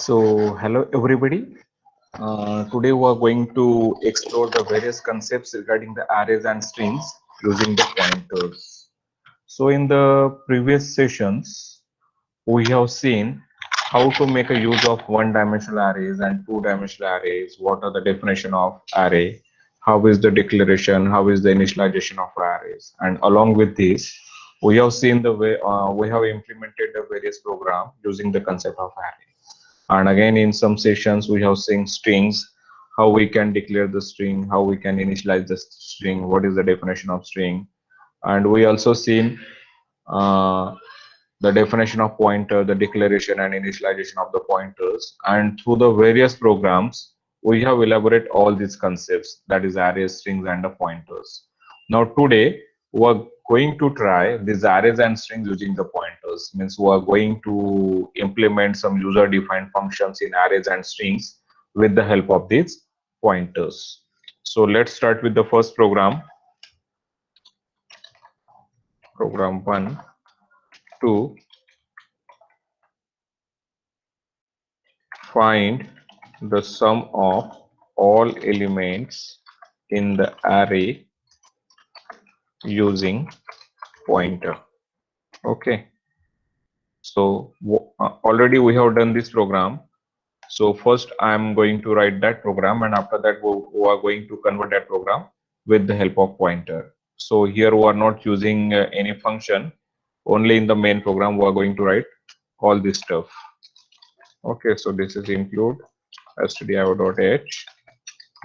So, hello everybody. Today we are going to explore the various concepts regarding the arrays and strings using the pointers. So, in the previous sessions, we have seen how to make a use of one-dimensional arrays and two-dimensional arrays. What are the definition of array? How is the declaration? How is the initialization of arrays? And along with this, we have seen the way we have implemented the various program using the concept of array. And again, in some sessions, we have seen strings, how we can declare the string, how we can initialize the string, what is the definition of string. And we also seen uh, the definition of pointer, the declaration and initialization of the pointers. And through the various programs, we have elaborated all these concepts, that is arrays, strings, and the pointers. Now today, we are going to try these arrays and strings using the pointers. Means we are going to implement some user-defined functions in arrays and strings with the help of these pointers. So let's start with the first program. Program 1 to find the sum of all elements in the array using pointer. Okay, so already we have done this program. So first I am going to write that program, and after that we are going to convert that program with the help of pointer. So here we are not using any function, only in the main program we are going to write all this stuff. Okay, so this is include stdio.h,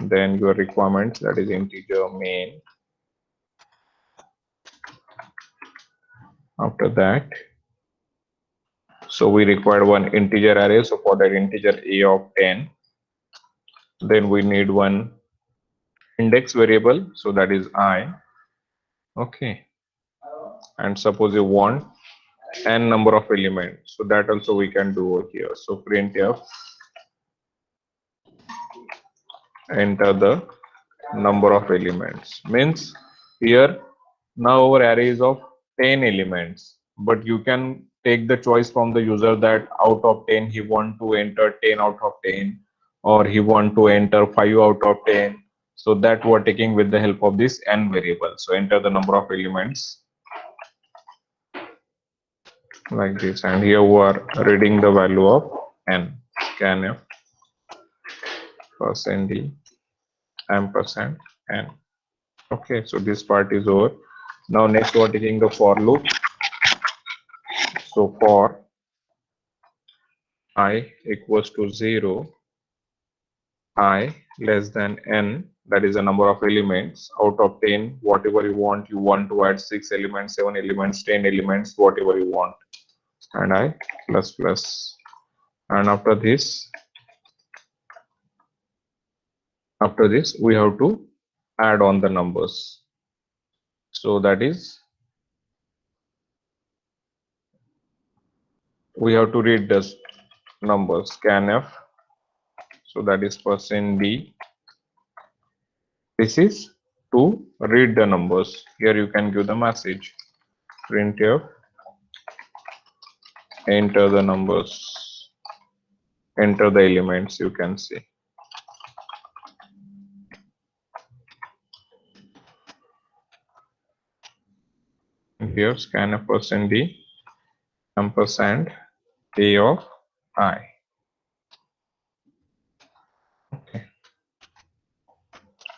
then your requirements, that is integer main. After that, so we require one integer array, so for that integer a of 10, then we need one index variable, so that is I. Okay, and suppose you want n number of elements, so that also we can do over here. So printf, enter the number of elements, means here now our array is of 10 elements, but you can take the choice from the user that out of 10 he want to enter 10 out of 10, or he want to enter 5 out of 10. So that we are taking with the help of this n variable. So enter the number of elements like this, and here we are reading the value of n. Scanf %d ampersand n. Okay, so this part is over. Now next we are taking the for loop. So for I equals to 0, I less than n, that is the number of elements out of 10, whatever you want to add 6 elements, 7 elements, 10 elements, whatever you want, and I plus plus. And after this we have to add on the numbers. So that is, we have to read this numbers, scanf, so that is %d. This is to read the numbers. Here you can give the message printf, enter the numbers, enter the elements, you can see. Here scanf %d ampersand a of I. Okay.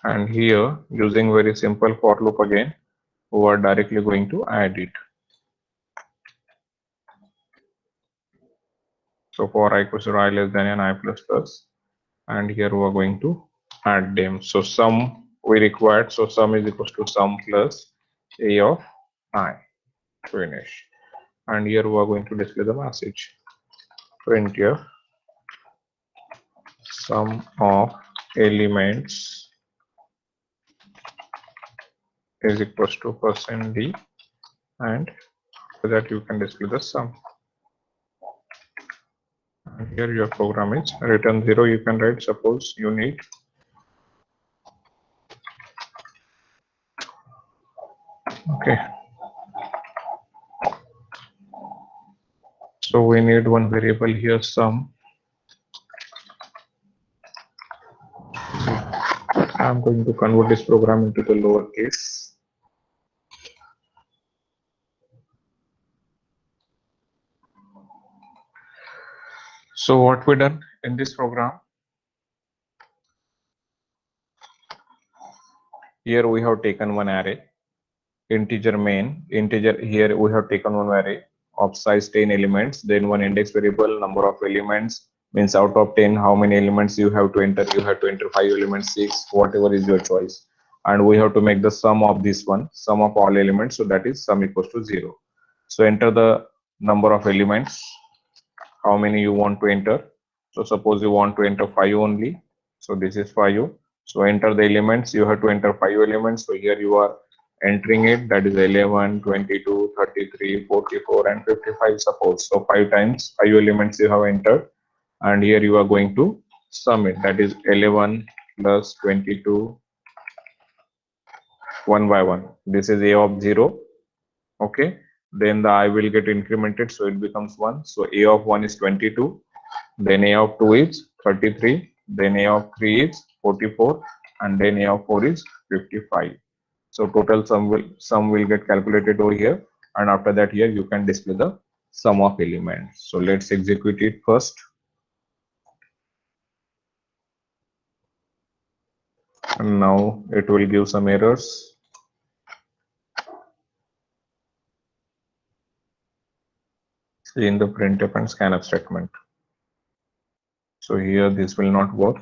And here using very simple for loop again, we are directly going to add it. So for I equals to I less than n, I plus plus, and here we are going to add them. So sum we required, so sum is equals to sum plus a of I. Finish. And here we are going to display the message printf sum of elements is equals to %d, and after that you can display the sum. And here your program is return 0. You can write, suppose you need okay. So we need one variable here, sum. I'm going to convert this program into the lowercase. So what we done in this program? Here we have taken one array, integer main, integer. Here we have taken one array of size 10 elements, then one index variable, number of elements, means out of 10 how many elements you have to enter. You have to enter 5 elements, 6, whatever is your choice, and we have to make the sum of this one, sum of all elements, so that is sum equals to 0. So enter the number of elements, how many you want to enter. So suppose you want to enter 5 only, so this is 5. So enter the elements, you have to enter 5 elements. So here you are entering it, that is 11, 22, 33, 44 and 55 suppose. So 5 times 5 elements you have entered, and here you are going to sum it, that is 11 plus 22 one by one. This is a of 0. Okay, then the I will get incremented, so it becomes 1. So a of 1 is 22, then a of 2 is 33, then a of 3 is 44, and then a of 4 is 55. So total sum will get calculated over here, and after that here you can display the sum of elements. So let's execute it first. And now it will give some errors. In the printf and scanf statement. So here this will not work.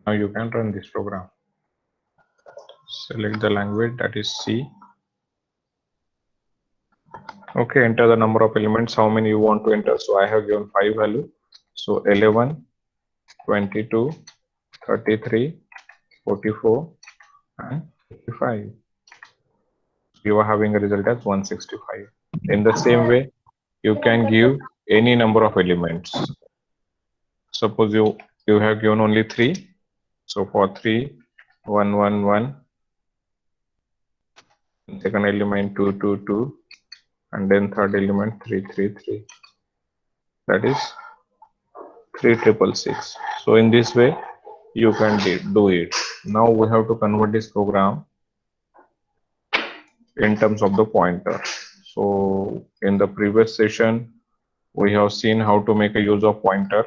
Now you can run this program. Select the language, that is C. Okay, enter the number of elements, how many you want to enter. So I have given 5 value. So 11, 22, 33, 44 and 55. You are having a result as 165. In the same way, you can give any number of elements. Suppose you have given only 3. So for 3, 1, 1, 1. Second element 2, 2, 2. And then third element 3, 3, 3. That is 3666. So in this way you can do it. Now we have to convert this program in terms of the pointer. So in the previous session we have seen how to make a use of pointer.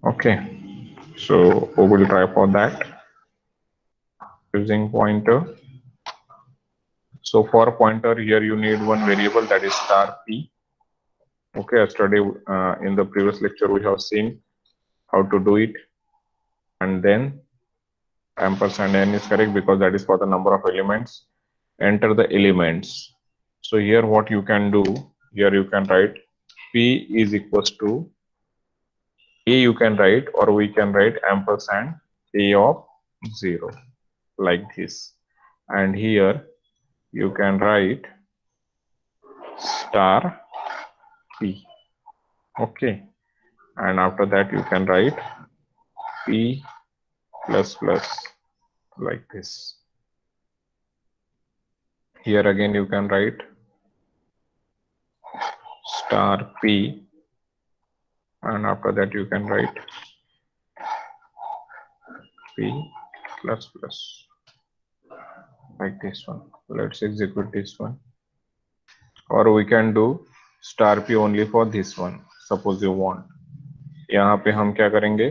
Okay, so we will try for that using pointer. So for pointer, here you need one variable, that is star p. Okay, yesterday in the previous lecture we have seen how to do it, and then ampersand n is correct because that is for the number of elements. Enter the elements. So here what you can do, here you can write p is equals to a, you can write, or we can write ampersand a of 0 like this, and here you can write star p. Okay, and after that you can write p plus plus like this. Here again you can write star p, and after that you can write p plus plus like this one. Let's execute this one, or we can do star p only for this one. Suppose you want, यहाँ पे हम क्या करेंगे,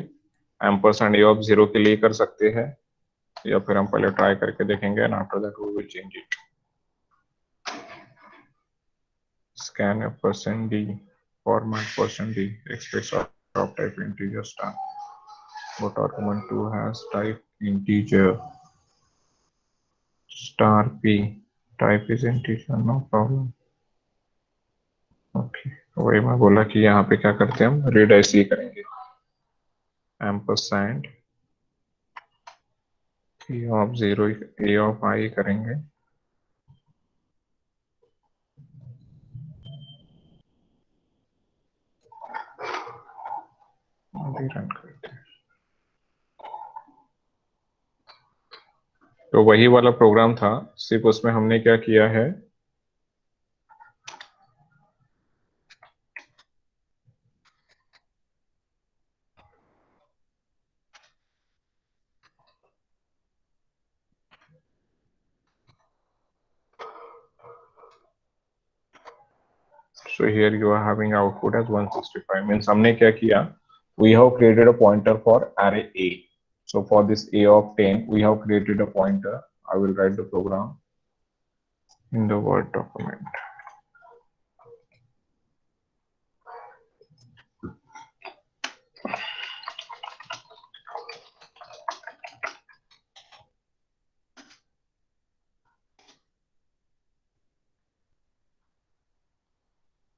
ampersand A of 0 के लिए कर सकते हैं, या फिर हम पहले ट्राई करके देखेंगे and after that we will change it. Scan %d, format %d, express of type integer star. But argument 2 has type integer star p, type is integer, no problem. Okay, वही मैं बोला कि यहाँ पे क्या करते हैं हम, रीड ऐसे ही करेंगे, ampersand a of 0 a of i करेंगे। अभी रन करते हैं। तो वही वाला प्रोग्राम था, सिर्फ उसमें हमने क्या किया है, so here you are having output as 165 means हमने क्या किया, we have created a pointer for array A. So for this A of 10 we have created a pointer. I will write the program in the Word document.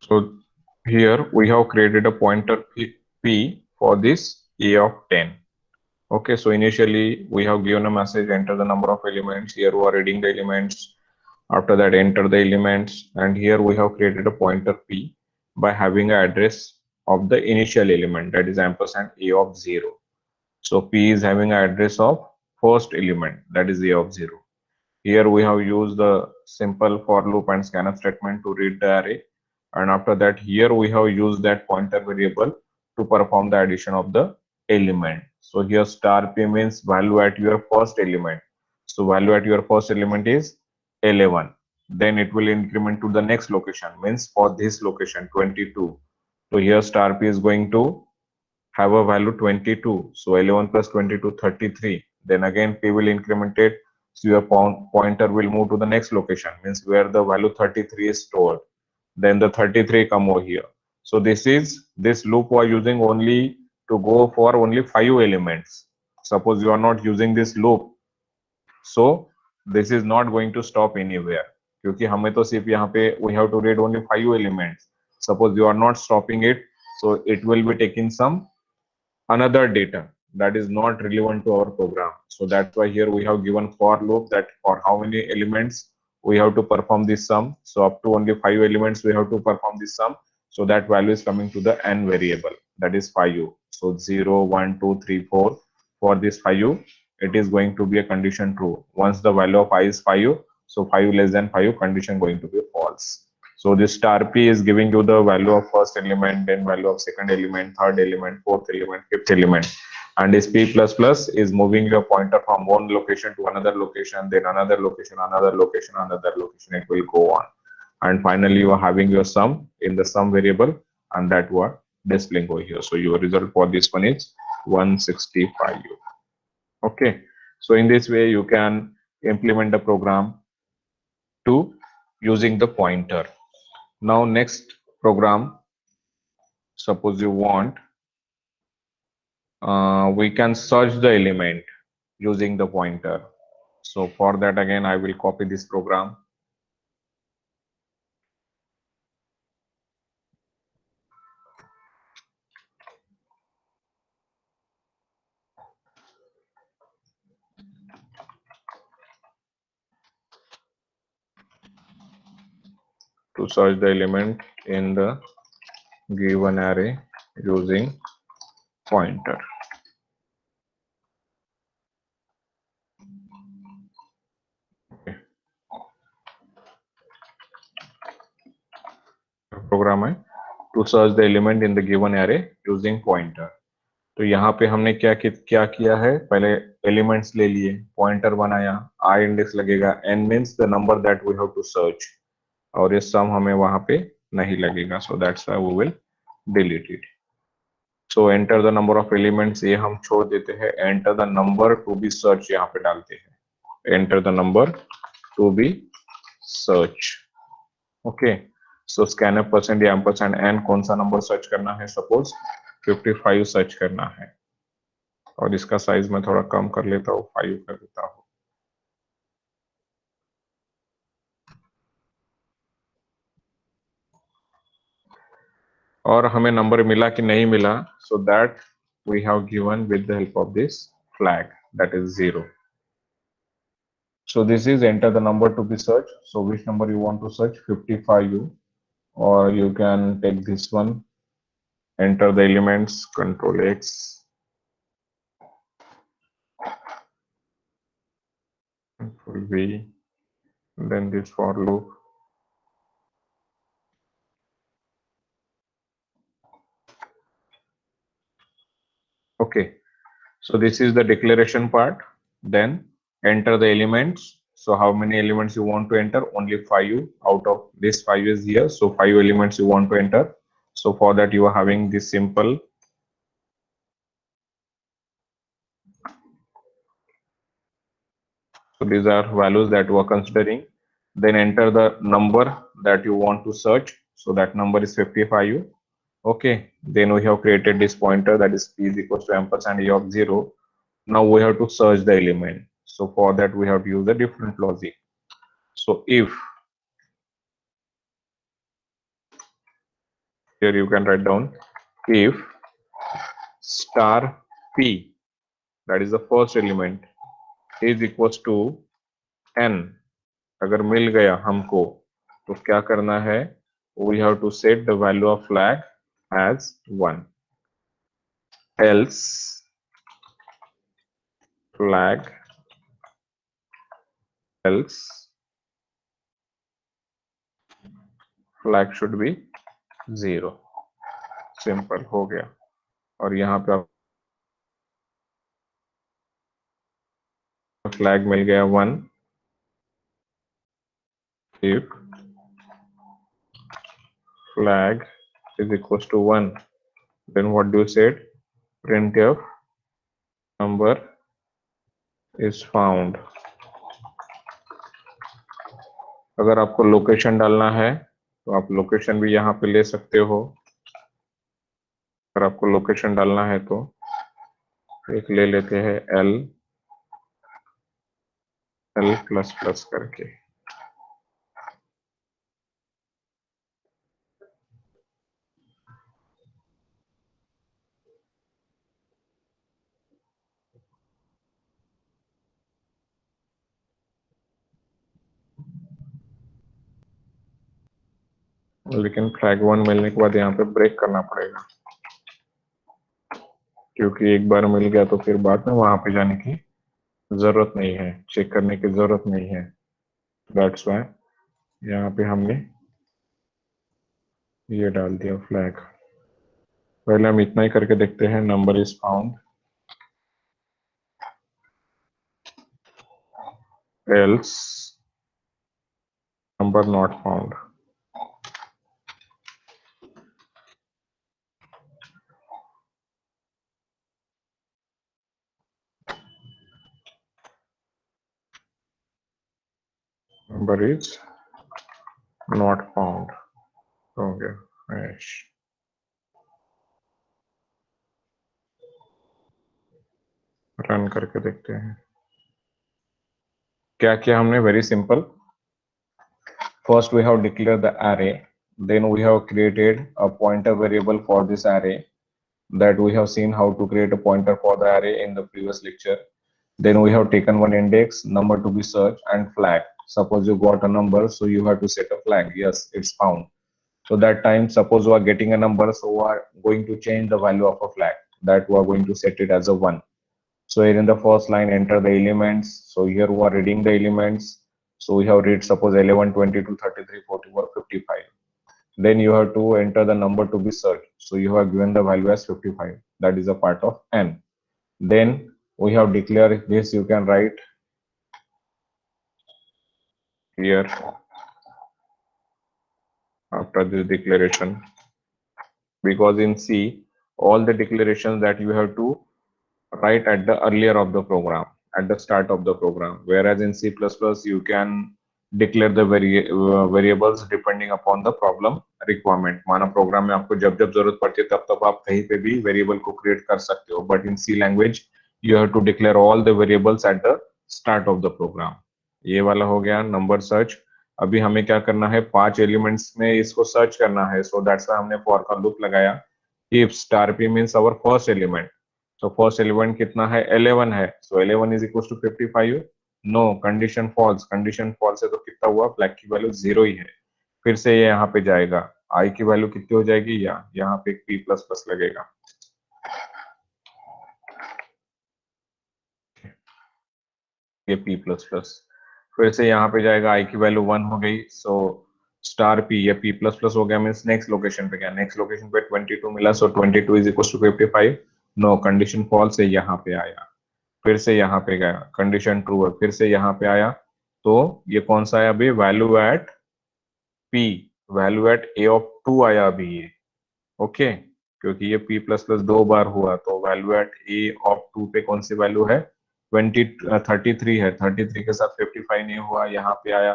So here we have created a pointer P for this A of 10. Okay, so initially we have given a message, enter the number of elements. Here we are reading the elements. After that, enter the elements. And here we have created a pointer P by having an address of the initial element, that is ampersand A of 0. So P is having an address of first element, that is A of 0. Here we have used the simple for loop and scanf statement to read the array. And after that, here we have used that pointer variable to perform the addition of the element. So here star p means value at your first element. So value at your first element is 11. Then it will increment to the next location, means for this location 22. So here star p is going to have a value 22. So 11 plus 22, 33. Then again p will increment it. So your pointer will move to the next location, means where the value 33 is stored. Then the 33 come over here. So this loop we are using only to go for only 5 elements. Suppose you are not using this loop, so this is not going to stop anywhere. क्योंकि हमें तो सिर्फ यहाँ पे we have to read only 5 elements. Suppose you are not stopping it, so it will be taking some another data that is not relevant to our program. So that's why here we have given for loop that for how many elements we have to perform this sum. So up to only 5 elements we have to perform this sum. So that value is coming to the n variable, that is 5. So 0, 1, 2, 3, 4. For this 5, it is going to be a condition true. Once the value of I is 5, so 5 less than 5 condition going to be false. So this star p is giving you the value of first element, then value of second element, third element, fourth element, fifth element. And this p plus plus is moving your pointer from one location to another location, then another location, another location, another location. It will go on. And finally, you are having your sum in the sum variable, and that you are displaying over here. So your result for this one is 165. Okay. So in this way, you can implement the program to using the pointer. Now next program, suppose you want, we can search the element using the pointer. So for that again, I will copy this program. To search the element in the given array using pointer. Okay. Program है to search the element in the given array using pointer. तो यहाँ पे हमने क्या किया है, पहले elements ले लिए, पॉइंटर बनाया, आई इंडेक्स लगेगा, N means the number that we have to search, और ये सम हमें वहां पे नहीं लगेगा, so that's why we will delete it. So enter the number of elements ये हम छोड़ देते हैं, enter the number to be search यहाँ पे डालते हैं, enter the number to be search. Okay, so scanner percent या एम्परसेंड एन कौन सा नंबर सर्च करना है, सपोज 55 सर्च करना है, और इसका साइज मैं थोड़ा कम कर लेता हूँ, 5 कर देता हूँ। और हमें नंबर मिला कि नहीं मिला, so that we have given with the help of this flag that is 0। So this is enter the number to be searched. So which number you want to search? 55U, or you can take this one. Enter the elements, Control X, Control V, then this for loop. Okay, so this is the declaration part. Then enter the elements. So how many elements you want to enter? Only 5. Out of this 5 is here. So 5 elements you want to enter. So for that you are having this simple. So these are values that you are considering. Then enter the number that you want to search. So that number is 55. Okay. Then we have created this pointer, that is p is equals to ampersand a of 0. Now we have to search the element. So for that we have to use a different logic. So if here you can write down, if star p, that is the first element, is equals to n, अगर मिल गया हमको तो क्या करना है? We have to set the value of flag as 1, else flag else flag should be 0. Simple हो गया. और यहाँ पे आप फ्लैग मिल गया 1 if flag is equals to 1, then what do you said? Printf number is found. अगर आपको location डालना है तो आप लोकेशन भी यहाँ पे ले सकते हो. अगर आपको लोकेशन डालना है तो एक ले लेते हैं l प्लस प्लस करके. लेकिन फ्लैग 1 मिलने के बाद यहाँ पे ब्रेक करना पड़ेगा, क्योंकि एक बार मिल गया तो फिर बाद में वहां पे जाने की जरूरत नहीं है, चेक करने की जरूरत नहीं है. दैट्स व्हाई यहाँ पे हमने ये डाल दिया फ्लैग. पहले हम इतना ही करके देखते हैं. Number is found, else number not found. Number is not found हो गया. रन करके देखते हैं क्या किया हमने. Very simple. First we have declare the array, then we have created a pointer variable for this array, that we have seen how to create a pointer for the array in the previous lecture. Then we have taken one index, number to be searched, and flag. Suppose you got a number, so you have to set a flag. Yes, it's found. So that time, suppose you are getting a number, so we are going to change the value of a flag, that we are going to set it as a 1. So here in the first line, enter the elements. So here we are reading the elements. So we have read suppose 11, 22, 33, 44, 55. Then you have to enter the number to be searched. So you have given the value as 55. That is a part of n. Then we have declared this. You can write here after this declaration, because in C all the declarations that you have to write at the earlier of the program, at the start of the program, whereas in C++ you can declare the variables depending upon the problem requirement. माना programme में आपको जब जब जरूरत पड़ती है तब तब आप कहीं पे भी वेरिएबल को क्रिएट कर सकते हो, but in C language you have to declare all the variables at the start of the program. ये वाला हो गया नंबर सर्च. अभी हमें क्या करना है, 5 एलिमेंट्स में इसको सर्च करना है. सो दैट्स व्हाई हमने फॉर का लूप लगाया. If star P means our first element. तो फर्स्ट एलिमेंट कितना है, 11 है. So 11 is equal to 55. No, condition false है तो कितना हुआ, फ्लैग की वैल्यू 0 ही है। फिर से ये यहाँ पे जाएगा, आई की वैल्यू कितनी हो जाएगी, यहाँ पे एक p प्लस प्लस लगेगा। ये p प्लस प्लस फिर से यहाँ पे जाएगा, आई की वैल्यू 1 हो गई, सो स्टार p, ये p प्लस प्लस हो गया, मीन्स नेक्स्ट लोकेशन पे गया, नेक्स्ट लोकेशन पे 22 मिला, so 22 is equal to 55। No, condition false है, यहाँ पे आया। फिर से यहाँ पे गया, कंडीशन ट्रू है, फिर से यहाँ पे आया, तो ये कौन सा आया अभी, value at p, value at a of 2 आया अभी ये। ओके, क्योंकि ये p प्लस प्लस 2 बार हुआ, तो वैल्यू एट a ऑफ 2 पे कौन सी वैल्यू है, 33 है, 33 के साथ 55 नहीं हुआ, यहाँ पे आया,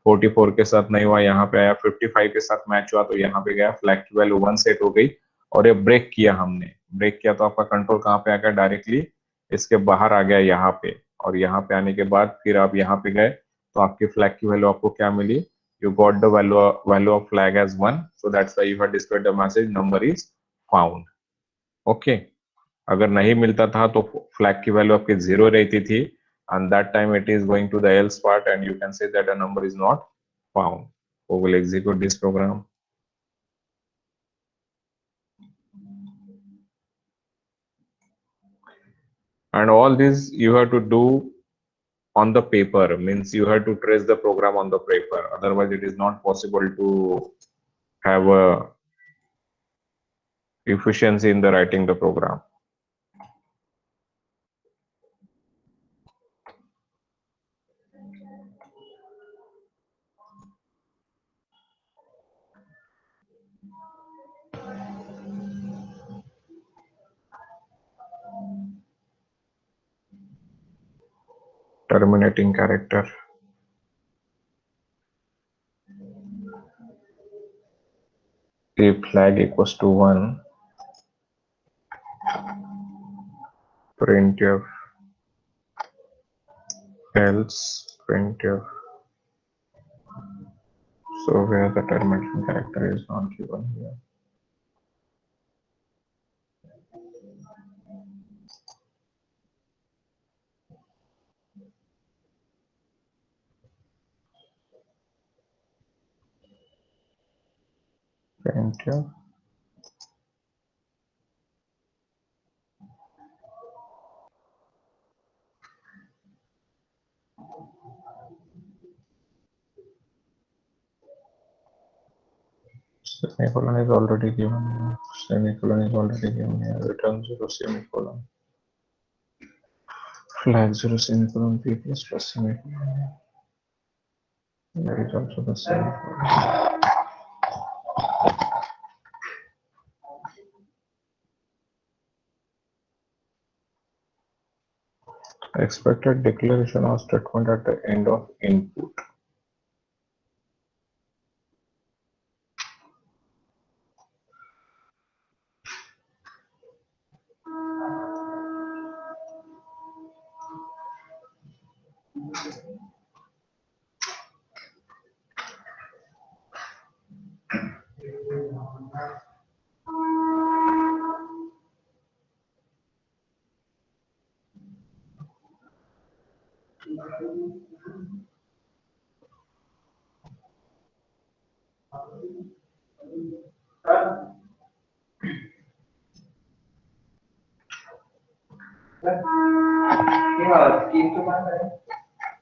44 के साथ नहीं हुआ, यहाँ पे आया, 55 के साथ मैच हुआ, तो यहाँ पे गया, फ्लैग की वैल्यू 1 सेट हो गई, और ये ब्रेक किया हमने, ब्रेक किया तो आपका कंट्रोल कहाँ पे आ गया, डायरेक्टली इसके बाहर आ गया यहाँ पे, और यहाँ पे आने के बाद फिर आप यहाँ पे गए, तो आपकी फ्लैग की वैल्यू आपको क्या मिली, you got the value of flag as 1, so that's why you have displayed the message number is found. Okay, अगर नहीं मिलता था तो फ्लैग की वैल्यू आपकी 0 रहती थी, and that time it is going to the else part and you can say that the number is not found. So we'll execute this program. And all this you have to do on the paper, means you have to trace the program on the paper, otherwise it is not possible to have a efficiency in the writing the program. Terminating character. If flag equals to 1, printf, else printf. So where the terminating character is not given here. Printf. Semicolon is already given. Semicolon is already given here. Return 0 semicolon. Flag 0 semicolon p plus plus semicolon. There is also the semicolon. Expected declaration or statement at the end of input.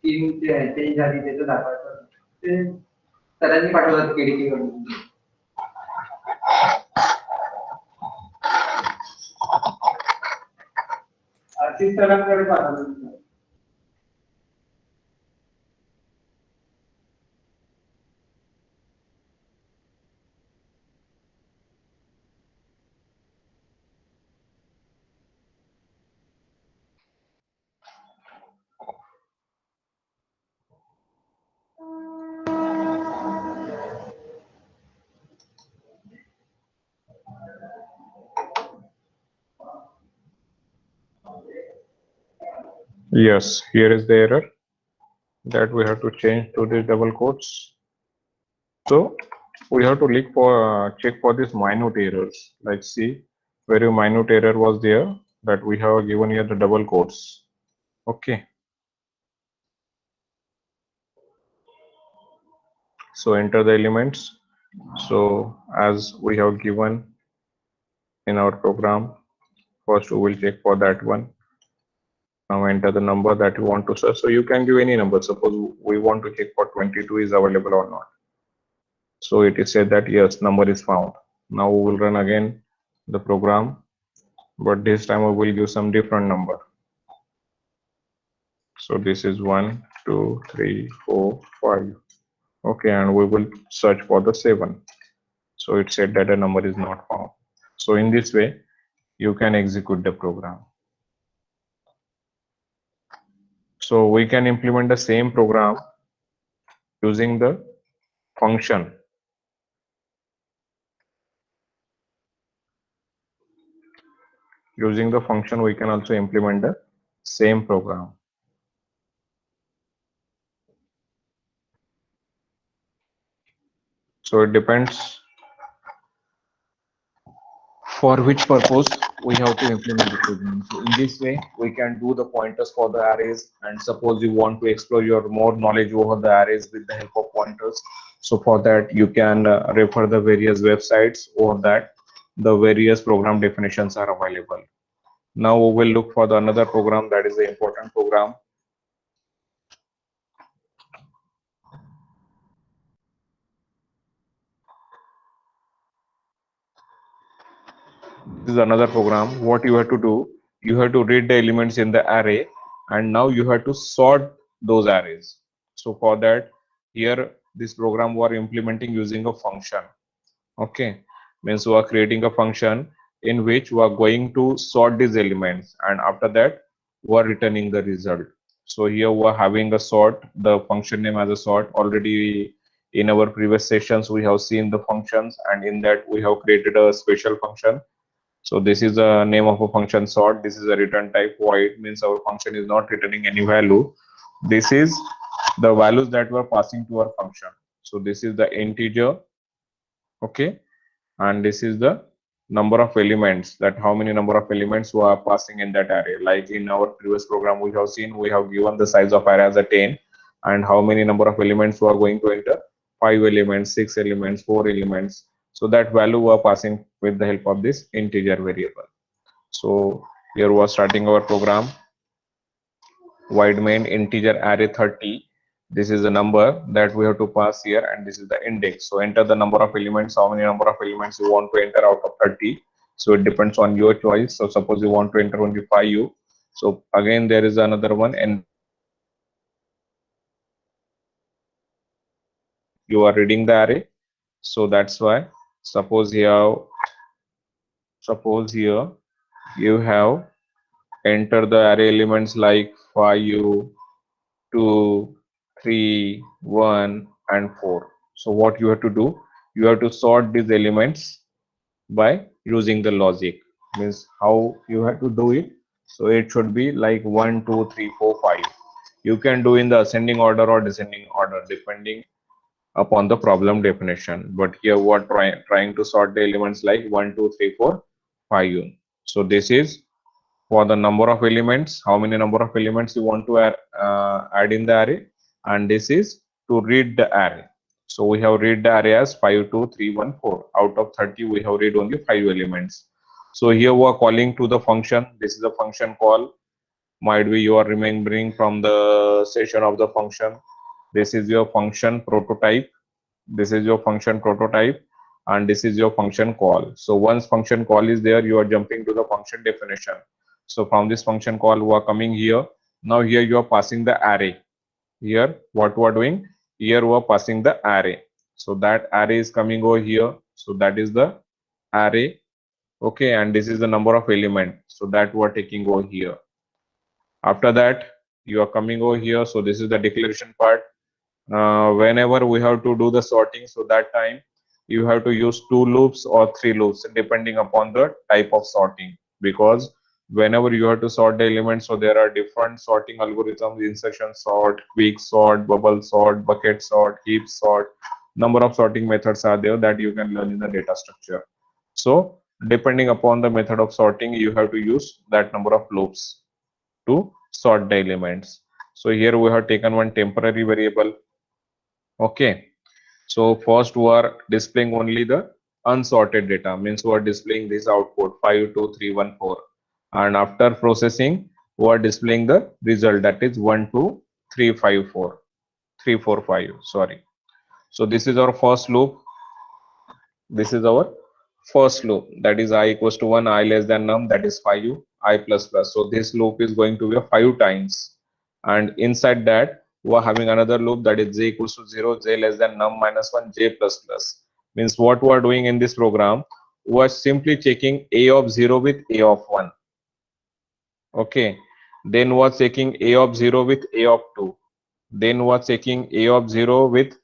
Scheme change झाली त्याचं दाखवायचं ते सरांनी पाठवलं KDK कडून आशिष सरांकडे पाठवलं Yes, here is the error that we have to change to these double quotes. So we have to look for check for these minute errors. Like see, very minute error was there that we have given here the double quotes. Okay. So enter the elements. So as we have given in our program, first we will check for that one. Now enter the number that you want to search. So you can give any number. Suppose we want to check for 22 is available or not. So it is said that yes, number is found. Now we will run again the program, but this time we will give some different number. So this is 1, 2, 3, 4, 5. Okay, and we will search for the 7. So it said that a number is not found. So in this way, you can execute the program. So we can implement the same program using the function. Using the function, we can also implement the same program. So it depends for which purpose we have to implement the program. So in this way, we can do the pointers for the arrays. And suppose you want to explore your more knowledge over the arrays with the help of pointers. So for that, you can refer the various websites or that the various program definitions are available. Now we will look for the another program that is the important program. This is another program. What you have to do, you have to read the elements in the array, and now you have to sort those arrays. So for that, here this program we are implementing using a function. Okay, means we are creating a function in which we are going to sort these elements, and after that we are returning the result. So here we are having a sort, the function name as a sort. Already in our previous sessions we have seen the functions, and in that we have created a special function. So this is the name of a function sort. This is a return type void, means our function is not returning any value. This is the values that we're passing to our function. So this is the integer, okay, and this is the number of elements, that how many number of elements we are passing in that array. Like in our previous program we have seen, we have given the size of array as a 10, and how many number of elements we are going to enter, 5 elements, 6 elements, 4 elements. So that value we are passing with the help of this integer variable. So here we are starting our program. Void main integer array 30. This is the number that we have to pass here, and this is the index. So enter the number of elements, how many number of elements you want to enter out of 30. So it depends on your choice. So suppose you want to enter only 5. So again there is another one, and you are reading the array. So that's why suppose here you have enter the array elements like 5, 2, 3, 1, and 4. So what you have to do, you have to sort these elements by using the logic. Means how you have to do it. So it should be like 1, 2, 3, 4, 5. You can do in the ascending order or descending order depending upon the problem definition. But here we are trying to sort the elements like 1, 2, 3, 4, 5. So this is for the number of elements, how many number of elements you want to add in the array, and this is to read the array. So we have read the array as 5, 2, 3, 1, 4. Out of 30 we have read only 5 elements. So here we are calling to the function. This is a function call. Might be you are remembering from the session of the function. This is your function prototype. This is your function prototype, and this is your function call. So once function call is there, you are jumping to the function definition. So from this function call we are coming here. Now here you are passing the array. Here what we are doing, here we are passing the array. So that array is coming over here. So that is the array, okay, and this is the number of element. So that we are taking over here. After that you are coming over here. So this is the declaration part. Whenever we have to do the sorting, so that time you have to use 2 loops or 3 loops depending upon the type of sorting, because whenever you have to sort the elements, so there are different sorting algorithms: insertion sort, quick sort, bubble sort, bucket sort, heap sort. Number of sorting methods are there that you can learn in the data structure. So depending upon the method of sorting, you have to use that number of loops to sort the elements. So here we have taken one temporary variable, okay, So first we are displaying only the unsorted data, means we are displaying this output 52314, and after processing we are displaying the result, that is 12354 sorry. So this is our first loop. This is our first loop, that is I equals to 1, I less than num, that is 5, I plus plus. So this loop is going to be a 5 times, and inside that we are having another loop, that is j equals to 0, j less than num minus 1, j plus plus. Means what we are doing in this program, we are simply checking a of 0 with a of 1. Okay, then we are checking a of 0 with a of 2, then we are checking a of 0 with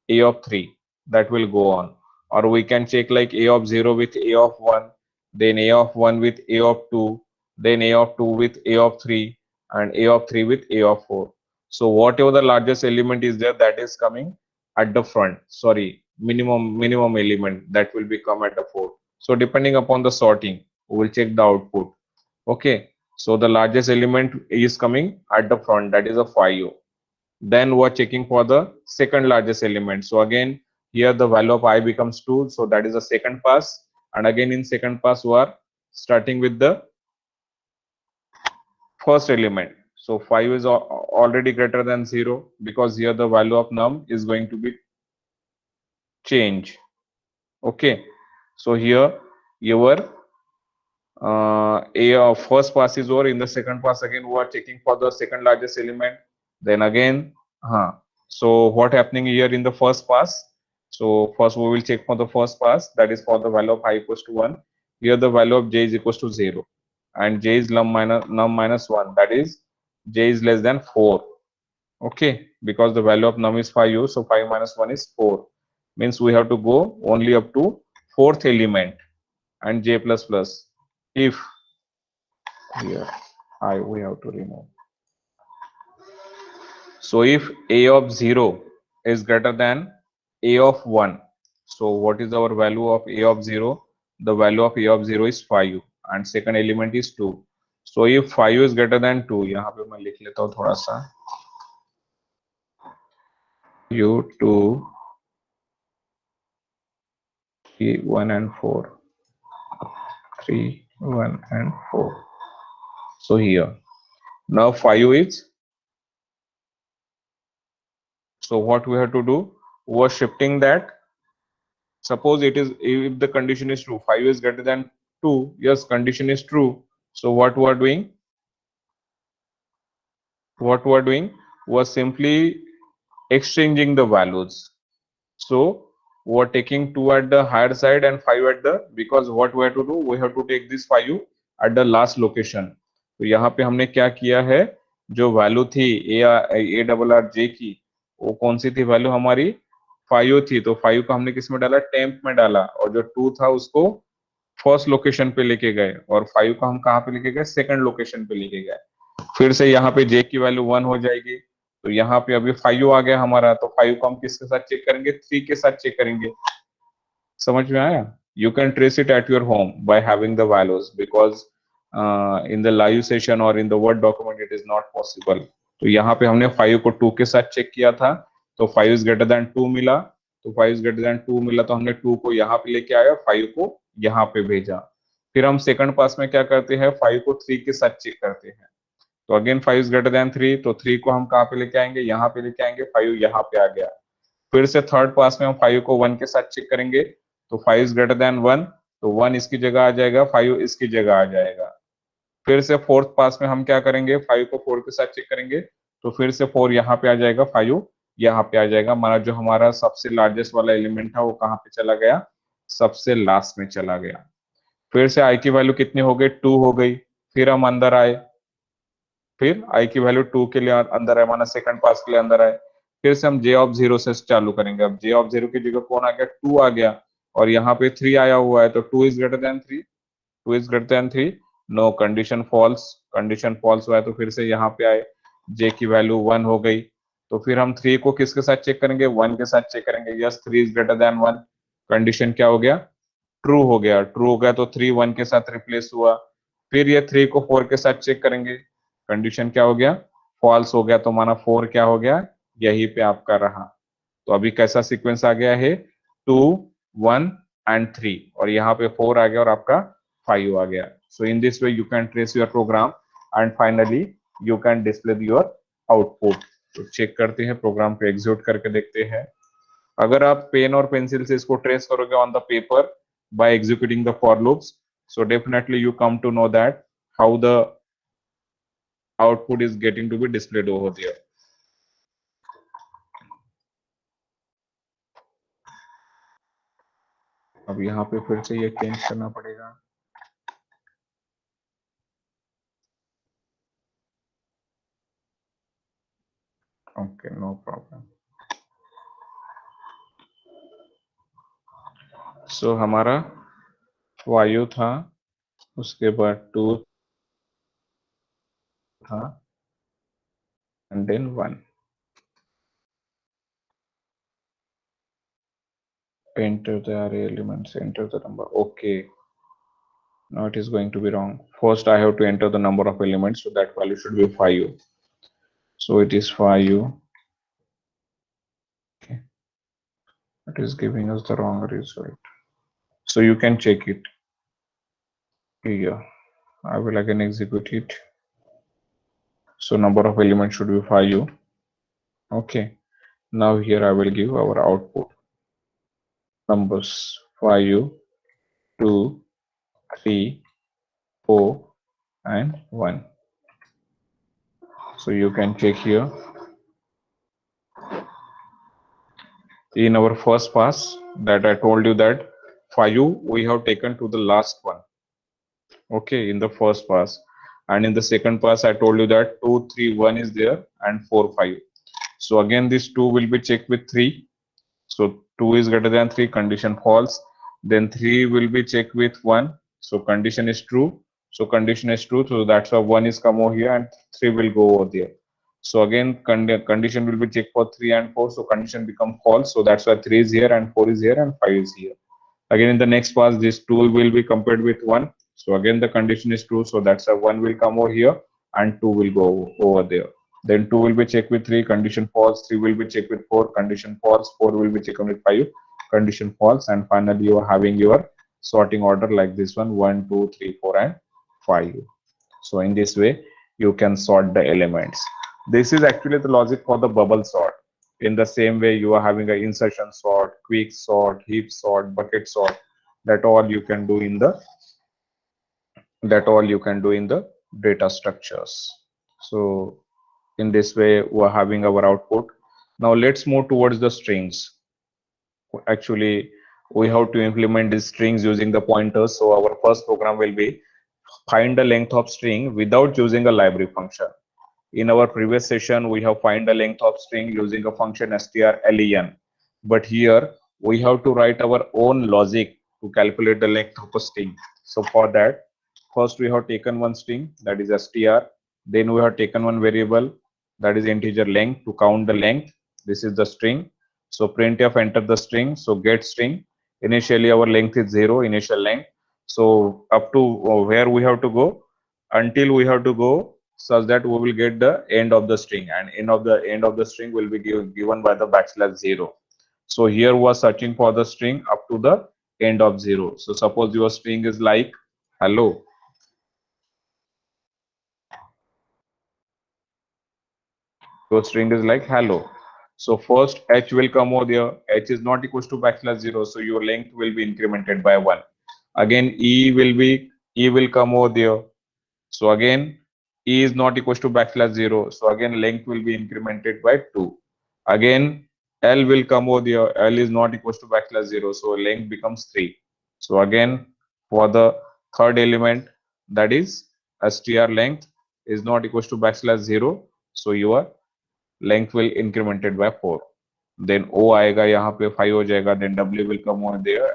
a of 3, that will go on. Or we can check like a of 0 with a of 1, then a of 1 with a of 2, then a of 2 with a of 3, and a of 3 with a of 4. So whatever the largest element is there, that is coming at the front, sorry, minimum element that will become at the 4. So depending upon the sorting, we will check the output. Okay, so the largest element is coming at the front, that is a 5. Then we are checking for the second largest element. So again, here the value of I becomes 2. So that is the second pass. And again in second pass, we are starting with the first element. So 5 is already greater than 0, because here the value of num is going to be change. Okay. So here your a first pass is over. In the second pass, again we are checking for the second largest element. Then again, so what happening here in the first pass? So first we will check for the first pass, that is for the value of I equals to 1. Here the value of j is equals to 0, and j is num minus 1, that is j is less than 4. Okay, because the value of num is 5, so 5 minus 1 is 4. Means we have to go only up to fourth element and j plus plus. If here I we have to remove. So if a of 0 is greater than a of 1, so what is our value of a of 0? The value of a of 0 is 5, and second element is 2. So if 5 is greater than 2, यहाँ पे मैं लिख लेता हूँ थोड़ा सा, u 2 3 1 and 4, 3 1 and 4. So here now 5 is, so what we have to do, we are shifting that. Suppose it is, if the condition is true, 5 is greater than 2, yes, condition is true. So what we are doing, we are simply exchanging the values. So we are taking 2 at the higher side and 5 at the, because what we have to do, we have to take this 5 at the last location. तो यहाँ पे हमने क्या किया है, जो value थी A double R J की, वो कौन सी थी वैल्यू हमारी, 5 थी, तो 5 को हमने किस में डाला, टेम्प में डाला, और जो 2 था उसको फर्स्ट लोकेशन पे लेके गए, और 5 को हम कहाँ पे लेके गए, सेकंड लोकेशन पे लेके गए. फिर से यहाँ पे j की वैल्यू 1 हो जाएगी, तो यहाँ पे अभी 5 आ गया हमारा, तो 5 को हम किसके साथ चेक करेंगे, 3 के साथ चेक करेंगे. समझ में आया? You can trace it at your home by having the values, because in the live session or in the word document it is not possible. तो यहाँ पे हमने 5 को 2 के साथ चेक किया था, तो 5 is greater than 2 मिला, तो 5 is greater than 2 मिला, तो हमने 2 को यहाँ पे लेके आया, 5 को यहाँ पे भेजा. फिर हम सेकंड पास में क्या करते हैं, 5 को 3 के साथ चेक करते हैं. तो अगेन 5 is greater than 3, तो 3 को हम कहाँ पे लेके आएंगे, यहाँ पे लेके आएंगे, 5 यहाँ पे आ गया. फिर से थर्ड पास में हम 5 को 1 के साथ चेक करेंगे, तो 5 is greater than 1, तो 1 इसकी जगह आ जाएगा, 5 इसकी जगह आ जाएगा. फिर से फोर्थ पास में हम क्या करेंगे, 5 को 4 के साथ चेक करेंगे, तो फिर से 4 यहाँ पे आ जाएगा, 5 यहाँ पे आ जाएगा. हमारा जो हमारा सबसे लार्जेस्ट वाला एलिमेंट था वो कहाँ पे चला गया, सबसे लास्ट में चला गया. फिर से आई की वैल्यू कितनी हो गई, 2 हो गई. फिर हम अंदर आए, फिर आई की वैल्यू 2 के लिए अंदर आए, माना सेकंड पास के लिए अंदर आए. फिर से हम j ऑफ 0 से चालू करेंगे. अब j ऑफ 0 की जगह कौन आ गया, 2 आ गया, और यहाँ पे 3 आया हुआ है, तो 2 is greater than 3, 2 is greater than 3, no, condition false, condition false हुआ है, तो फिर से यहाँ पे आए, j की वैल्यू 1 हो गई. तो फिर हम 3 को किसके साथ चेक करेंगे, 1 के साथ चेक करेंगे. Yes, 3 is greater then 1, condition क्या हो गया, ट्रू हो गया. ट्रू हो गया तो 3 1 के साथ रिप्लेस हुआ. फिर ये 3 को 4 के साथ चेक करेंगे, कंडीशन क्या हो गया, फॉल्स हो गया, तो माना 4 क्या हो गया, यहीं पे आपका रहा. तो अभी कैसा सीक्वेंस आ गया है 2 1 एंड 3 और यहाँ पे 4 आ गया और आपका 5 आ गया. So in this way you can trace your program and finally you can display your output. तो चेक करते हैं प्रोग्राम को एग्जीक्यूट करके देखते हैं. अगर आप पेन और पेंसिल से इसको ट्रेस करोगे on the paper by executing the for loops, so definitely you come to know that how the output is getting to be displayed over there. अब यहाँ पे फिर से ये चेंज करना पड़ेगा. Okay, no problem. सो हमारा वायु था, उसके बाद 2 था and then 1. Enter the array elements, enter the number. Okay, now it is going to be wrong. First I have to enter the number of elements, so that value should be 5. So it is 5. Okay, it is giving us the wrong result. So you can check it here. I will again execute it. So number of elements should be 5. Okay, now here I will give our output numbers 5, 2, 3, 4 and 1. So you can check here. In our first pass that I told you that 5 we have taken to the last one. Okay, in the first pass, and in the second pass I told you that 2 3 1 is there and 4 5. So again this 2 will be checked with 3. So 2 is greater than 3, condition false. Then 3 will be checked with 1. So condition is true. So condition is true. So that's why 1 is come over here and 3 will go over there. So again condition will be checked for 3 and 4. So condition become false. So that's why 3 is here and 4 is here and 5 is here. Again in the next pass this 2 will be compared with 1. So again the condition is true. So that's why 1 will come over here and 2 will go over there. Then 2 will be checked with 3, condition false. 3 will be checked with 4, condition false. 4 will be checked with 5, condition false. And finally you are having your sorting order like this one: 1 2 3 4 and 5. So in this way you can sort the elements. This is actually the logic for the bubble sort. In the same way you are having an insertion sort, quick sort, heap sort, bucket sort. That all you can do in the data structures. So in this way we're having our output. Now let's move towards the strings. Actually we have to implement these strings using the pointers. So our first program will be find the length of string without using a library function. In our previous session we have find the length of string using a function strlen, but here we have to write our own logic to calculate the length of a string. So for that, first we have taken one string, that is str. Then we have taken one variable, that is integer length, to count the length. This is the string. So printf enter the string. So get string. Initially our length is 0, initial length. So up to where we have to go, until we have to go such that we will get the end of the string, and end of the string will be given by the \0. So here we are searching for the string up to the end of 0. So suppose your string is like hello. Your string is like hello. So first h will come over there. H is not equals to \0, so your length will be incremented by 1. Again e will come over there. So again e is not equals to \0, so again length will be incremented by 2. Again l will come over there. L is not equals to \0, so length becomes 3. So again for the third element, that is str length is not equals to \0, so your length will incremented by 4. Then o आएगा यहाँ पे 5 हो जाएगा. Then w will come over there.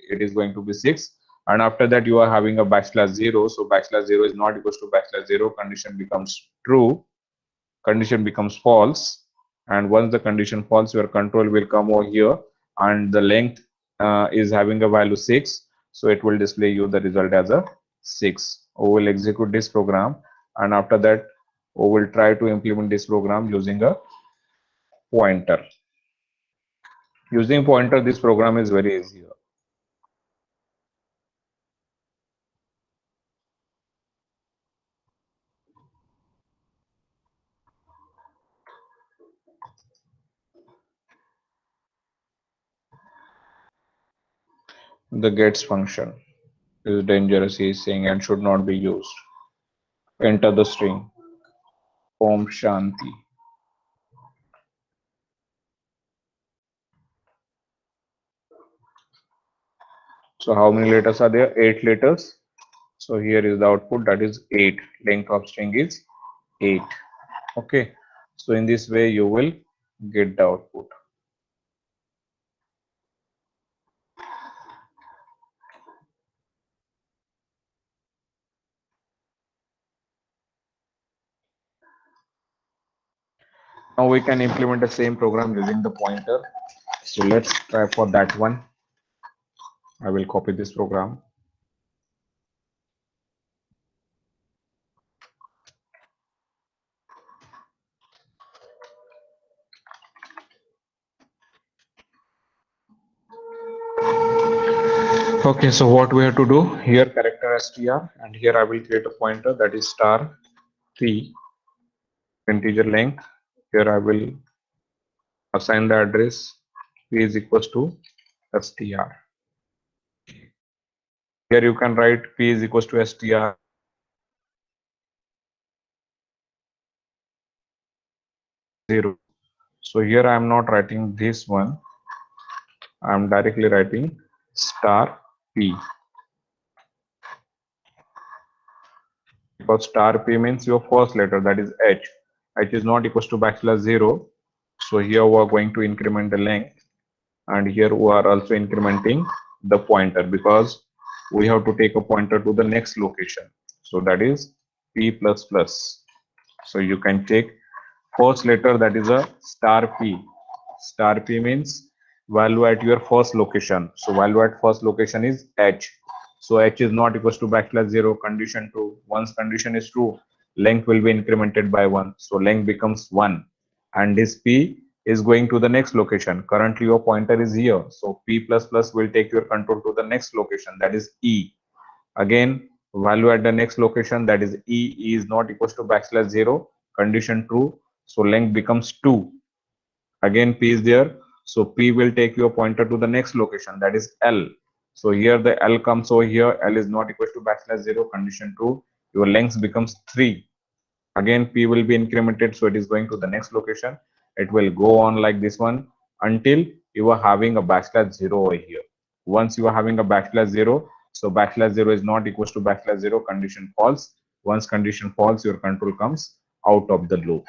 It is going to be 6. And after that you are having a \0. So \0 is not equals to \0. Condition becomes true. Condition becomes false. And once the condition false, your control will come over here, and the length is having a value 6. So it will display you the result as a 6. We will execute this program, and after that we will try to implement this program using a pointer. Using pointer, this program is very easy. The gets function is dangerous, he is saying, and should not be used. Enter the string. Om Shanti. So how many letters are there? 8 letters. So here is the output, that is 8. Length of string is 8. Okay. So in this way you will get the output. Now we can implement the same program using the pointer. So let's try for that one. I will copy this program. Okay, so what we have to do here, character str, and here I will create a pointer, that is star 3 integer length. Here I will assign the address p is equals to str. Here you can write p is equals to str 0. So here I am not writing this one, I am directly writing star p, because star p means your first letter, that is h. H is not equals to backslash 0. So here we are going to increment the length, and here we are also incrementing the pointer, because we have to take a pointer to the next location. So that is p plus plus. So you can take first letter, that is a star p. Star p means value at your first location. So value at first location is h. So h is not equals to backslash 0, condition true. Once condition is true, length will be incremented by 1. So length becomes 1, and this p is going to the next location. Currently your pointer is here, so p plus plus will take your control to the next location, that is e. Again, value at the next location, that is e is not equals to backslash 0, condition true, so length becomes 2. Again p is there, so p will take your pointer to the next location, that is l. So here the l comes over here, l is not equal to backslash 0, condition true, your length becomes 3. Again p will be incremented, so it is going to the next location. It will go on like this one until you are having a backslash 0 over here. Once you are having a backslash 0, so backslash 0 is not equals to backslash 0, condition false. Once condition false, your control comes out of the loop,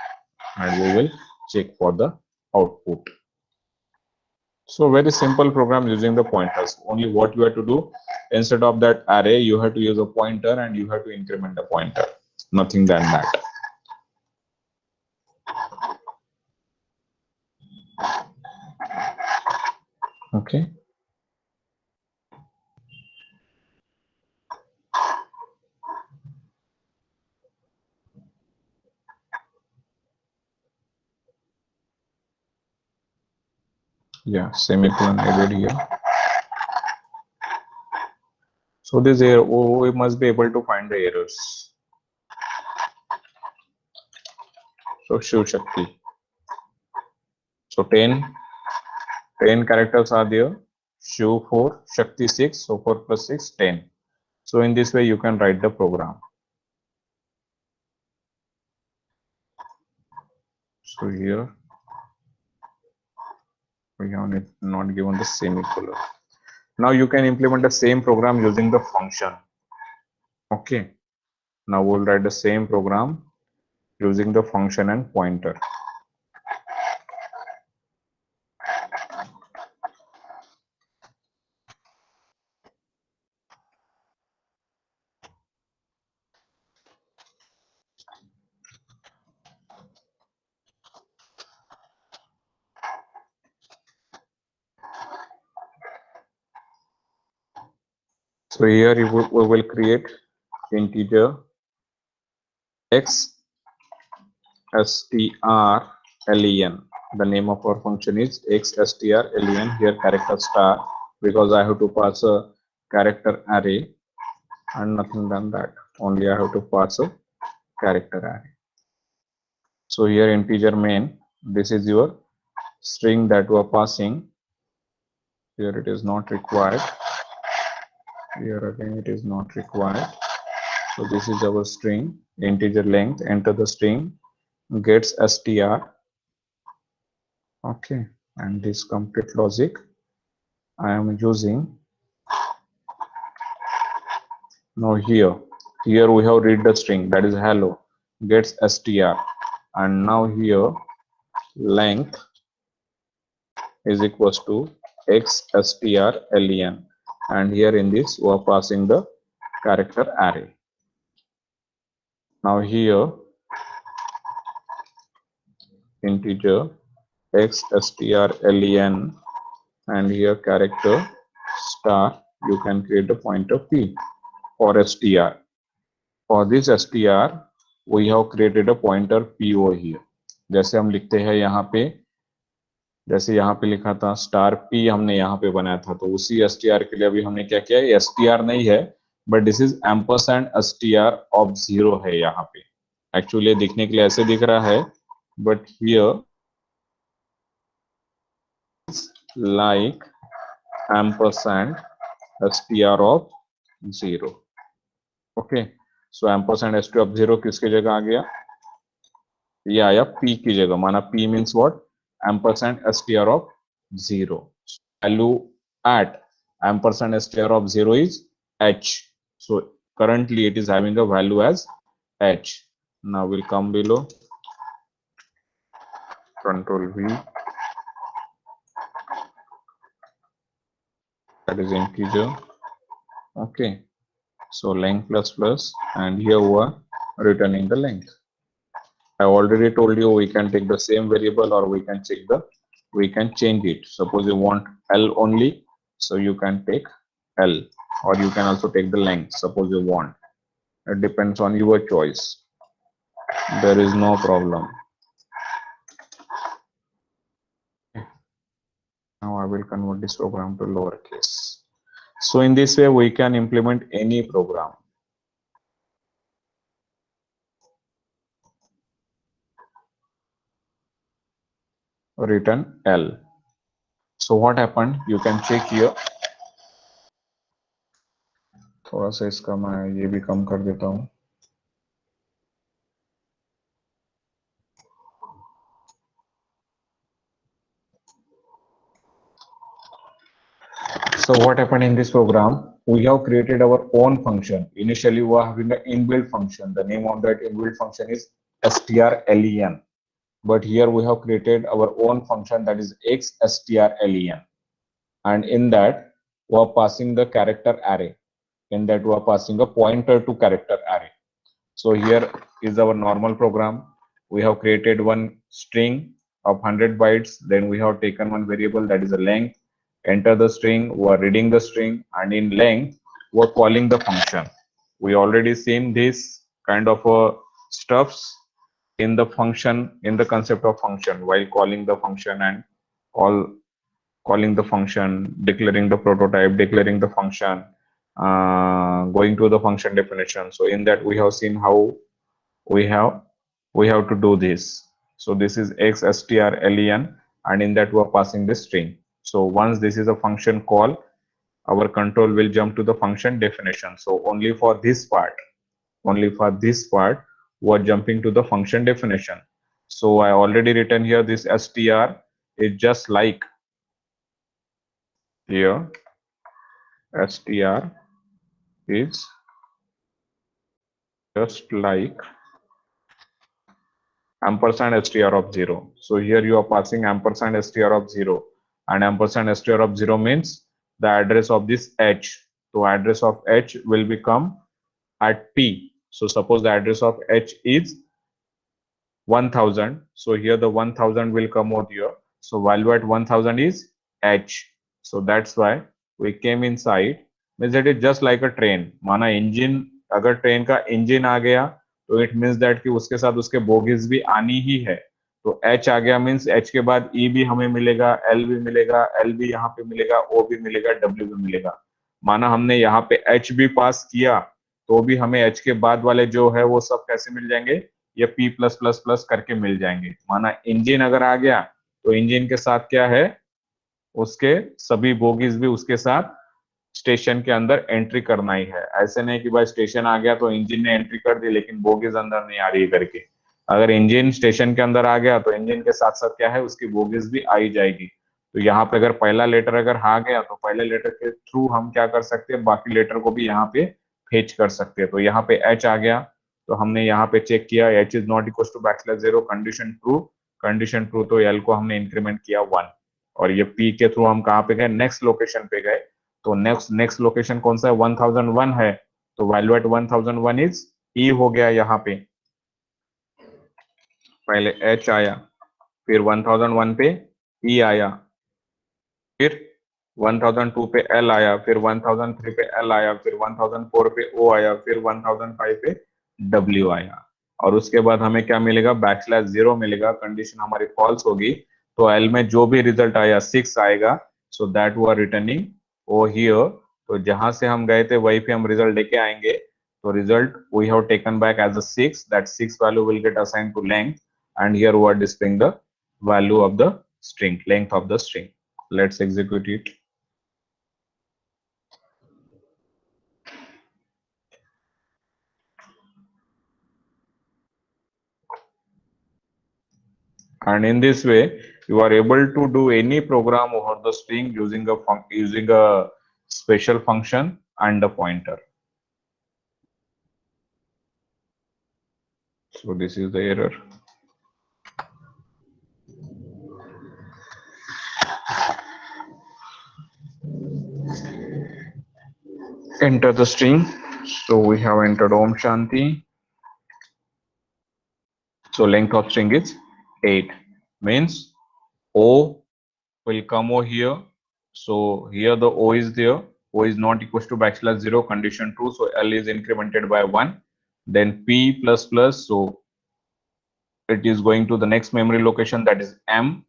and we will check for the output. So very simple program using the pointers. Only what you have to do, instead of that array, you have to use a pointer and you have to increment the pointer. Nothing than that. Okay. Yeah, semicolon added here. So this error, we must be able to find the errors. So Shiv Shakti. So 10 characters are there. Shiv 4, Shakti 6. So 4 plus 6, 10. So in this way you can write the program. So here we have not given the semicolon. Now you can implement the same program using the function. Okay. Now we'll write the same program using the function and pointer. So here we will create integer x strlen. The name of our function is xstr_len, here character star, because I have to pass a character array and nothing than that. Only I have to pass a character array. So here integer main, this is your string that we are passing. Here it is not required. Here again it is not required. So this is our string, integer length, enter the string, gets str. Okay, and this complete logic I am using. Now here we have read the string, that is hello, gets str, and now here length is equals to xstr_len, and here in this we are passing the character array. Now here integer xstr_len, and here character star, you can create the pointer p for str. For this str we have created a pointer p over here. जैसे हम लिखते हैं यहाँ पे, जैसे यहाँ पे लिखा था स्टार पी, हमने यहाँ पे बनाया था, तो उसी str के लिए अभी हमने क्या किया है, str नहीं है but this is ampersand str of 0 है यहाँ पे. एक्चुअली दिखने के लिए ऐसे दिख रहा है, but here like ampersand str of 0. Okay, so ampersand str of 0 किसकी जगह आ गया, ये आया p की जगह. माना p means what, ampersand str of 0. Value at ampersand str of 0 is h. So currently it is having a value as h. Now we'll come below, control v, that is integer. Okay, so length plus plus, and here we are returning the length. I already told you we can take the same variable, or we can change it. Suppose you want L only, so you can take L, or you can also take the length, suppose you want. It depends on your choice. There is no problem. Now I will convert this program to lowercase. So in this way we can implement any program. Return L. So what happened, you can check here. थोड़ा सा इसका मैं ये भी कम कर देता हूँ. So what happened in this program, we have created our own function. Initially we are having an inbuilt function. The name of that inbuilt function is strlen. But here we have created our own function, that is xstrlen. And in that we are passing the character array. In that we are passing a pointer to character array. So here is our normal program. We have created one string of 100 bytes. Then we have taken one variable, that is a length. Enter the string, we are reading the string, and in length we are calling the function. We already seen this kind of stuffs in the function, in the concept of function, while calling the function and calling the function, declaring the prototype, declaring the function, going to the function definition. So in that we have seen how we have to do this. So this is xstrlen, and in that we are passing this string. So once this is a function call, our control will jump to the function definition. So only for this part we are jumping to the function definition. So I already written here, this str is just like here, str is just like ampersand str of 0. So here you are passing ampersand str of 0, and ampersand str of 0 means the address of this h. So address of h will become at p. So suppose the address of h is 1000. So here the 1000 will come out here. So value at 1000 is h. So that's why we came inside. Means it is just like a train. माना engine, अगर train का engine आ गया, तो it means that कि उसके साथ उसके bogies भी आनी ही है. तो H आ गया मीन्स H के बाद E भी हमें मिलेगा, L भी मिलेगा, L भी यहाँ पे मिलेगा, O भी मिलेगा, W भी मिलेगा। माना हमने यहाँ पे H भी पास किया तो भी हमें H के बाद वाले जो है वो सब कैसे मिल जाएंगे, ये P प्लस प्लस प्लस करके मिल जाएंगे। माना इंजन अगर आ गया तो इंजन के साथ क्या है, उसके सभी बोगीज भी उसके साथ स्टेशन के अंदर एंट्री करना ही है। ऐसे नहीं कि भाई स्टेशन आ गया तो इंजन ने एंट्री कर दी लेकिन बोगीज अंदर नहीं आ रही करके। अगर इंजन स्टेशन के अंदर आ गया तो इंजन के साथ साथ क्या है, उसकी बोगीज भी आई जाएगी। तो यहाँ पे अगर पहला लेटर अगर आ गया तो पहले लेटर के थ्रू हम क्या कर सकते हैं, बाकी लेटर को भी यहाँ पे फेच कर सकते हैं। तो यहाँ पे एच आ गया तो हमने यहाँ पे चेक किया H is not equal to backslash 0, condition true, condition true, तो एल को हमने इंक्रीमेंट किया 1। और ये पी के थ्रू हम कहाँ पे गए, नेक्स्ट लोकेशन पे गए। तो नेक्स्ट लोकेशन कौन सा है, 1001 है, तो वैल्यू एट 1001 इज ई हो गया। यहाँ पे पहले एच आया, फिर 1001 पे ई आया, फिर 1002 पे एल आया, फिर 1003 पे एल आया, फिर 1004 पे ओ आया, फिर 1005 पे डब्ल्यू आया। और उसके बाद हमें क्या मिलेगा, बैकस्लैश 0 मिलेगा, कंडीशन हमारी फॉल्स होगी। तो एल में जो भी रिजल्ट आया 6 आएगा, so that we are returning O here. तो जहां से हम गए थे वहीं पे हम रिजल्ट लेके आएंगे। तो result we have taken back as a 6, that 6 value will get assigned to length, and here we are displaying the value of the string, length of the string. Let's execute it. And in this way you are able to do any program over the string using a special function and a pointer. So this is the error. Enter the string. So we have entered Om Shanti. So length of string is 8, means O will come over here. So here the O is there, O is not equals to backslash 0, condition true, so L is incremented by 1. Then P plus plus, so it is going to the next memory location, that is M.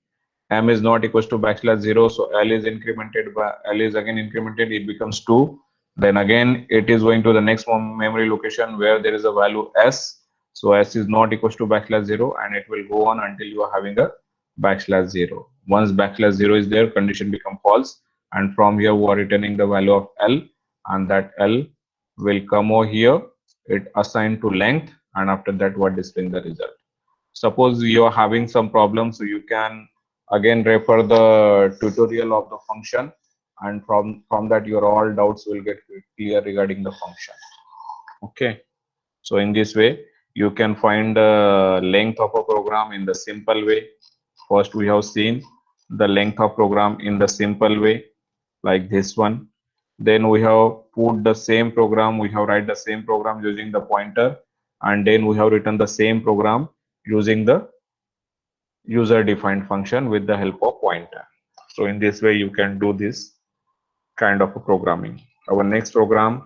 M is not equals to backslash 0, so L is incremented by, L is again incremented, it becomes 2. Then again it is going to the next memory location where there is a value S, so S is not equals to backslash 0, and it will go on until you are having a backslash 0. Once backslash 0 is there, condition become false, and from here we are returning the value of L, and that L will come over here, it assigned to length, and after that we are displaying the result. Suppose you are having some problems, so you can again refer the tutorial of the function, and from that your all doubts will get clear regarding the function. Okay, so in this way you can find the length of a program in the simple way. First we have seen the length of program in the simple way like this one. Then we have put the same program, we have write the same program using the pointer, and then we have written the same program using the user defined function with the help of pointer. So in this way you can do this kind of a programming. Our next program,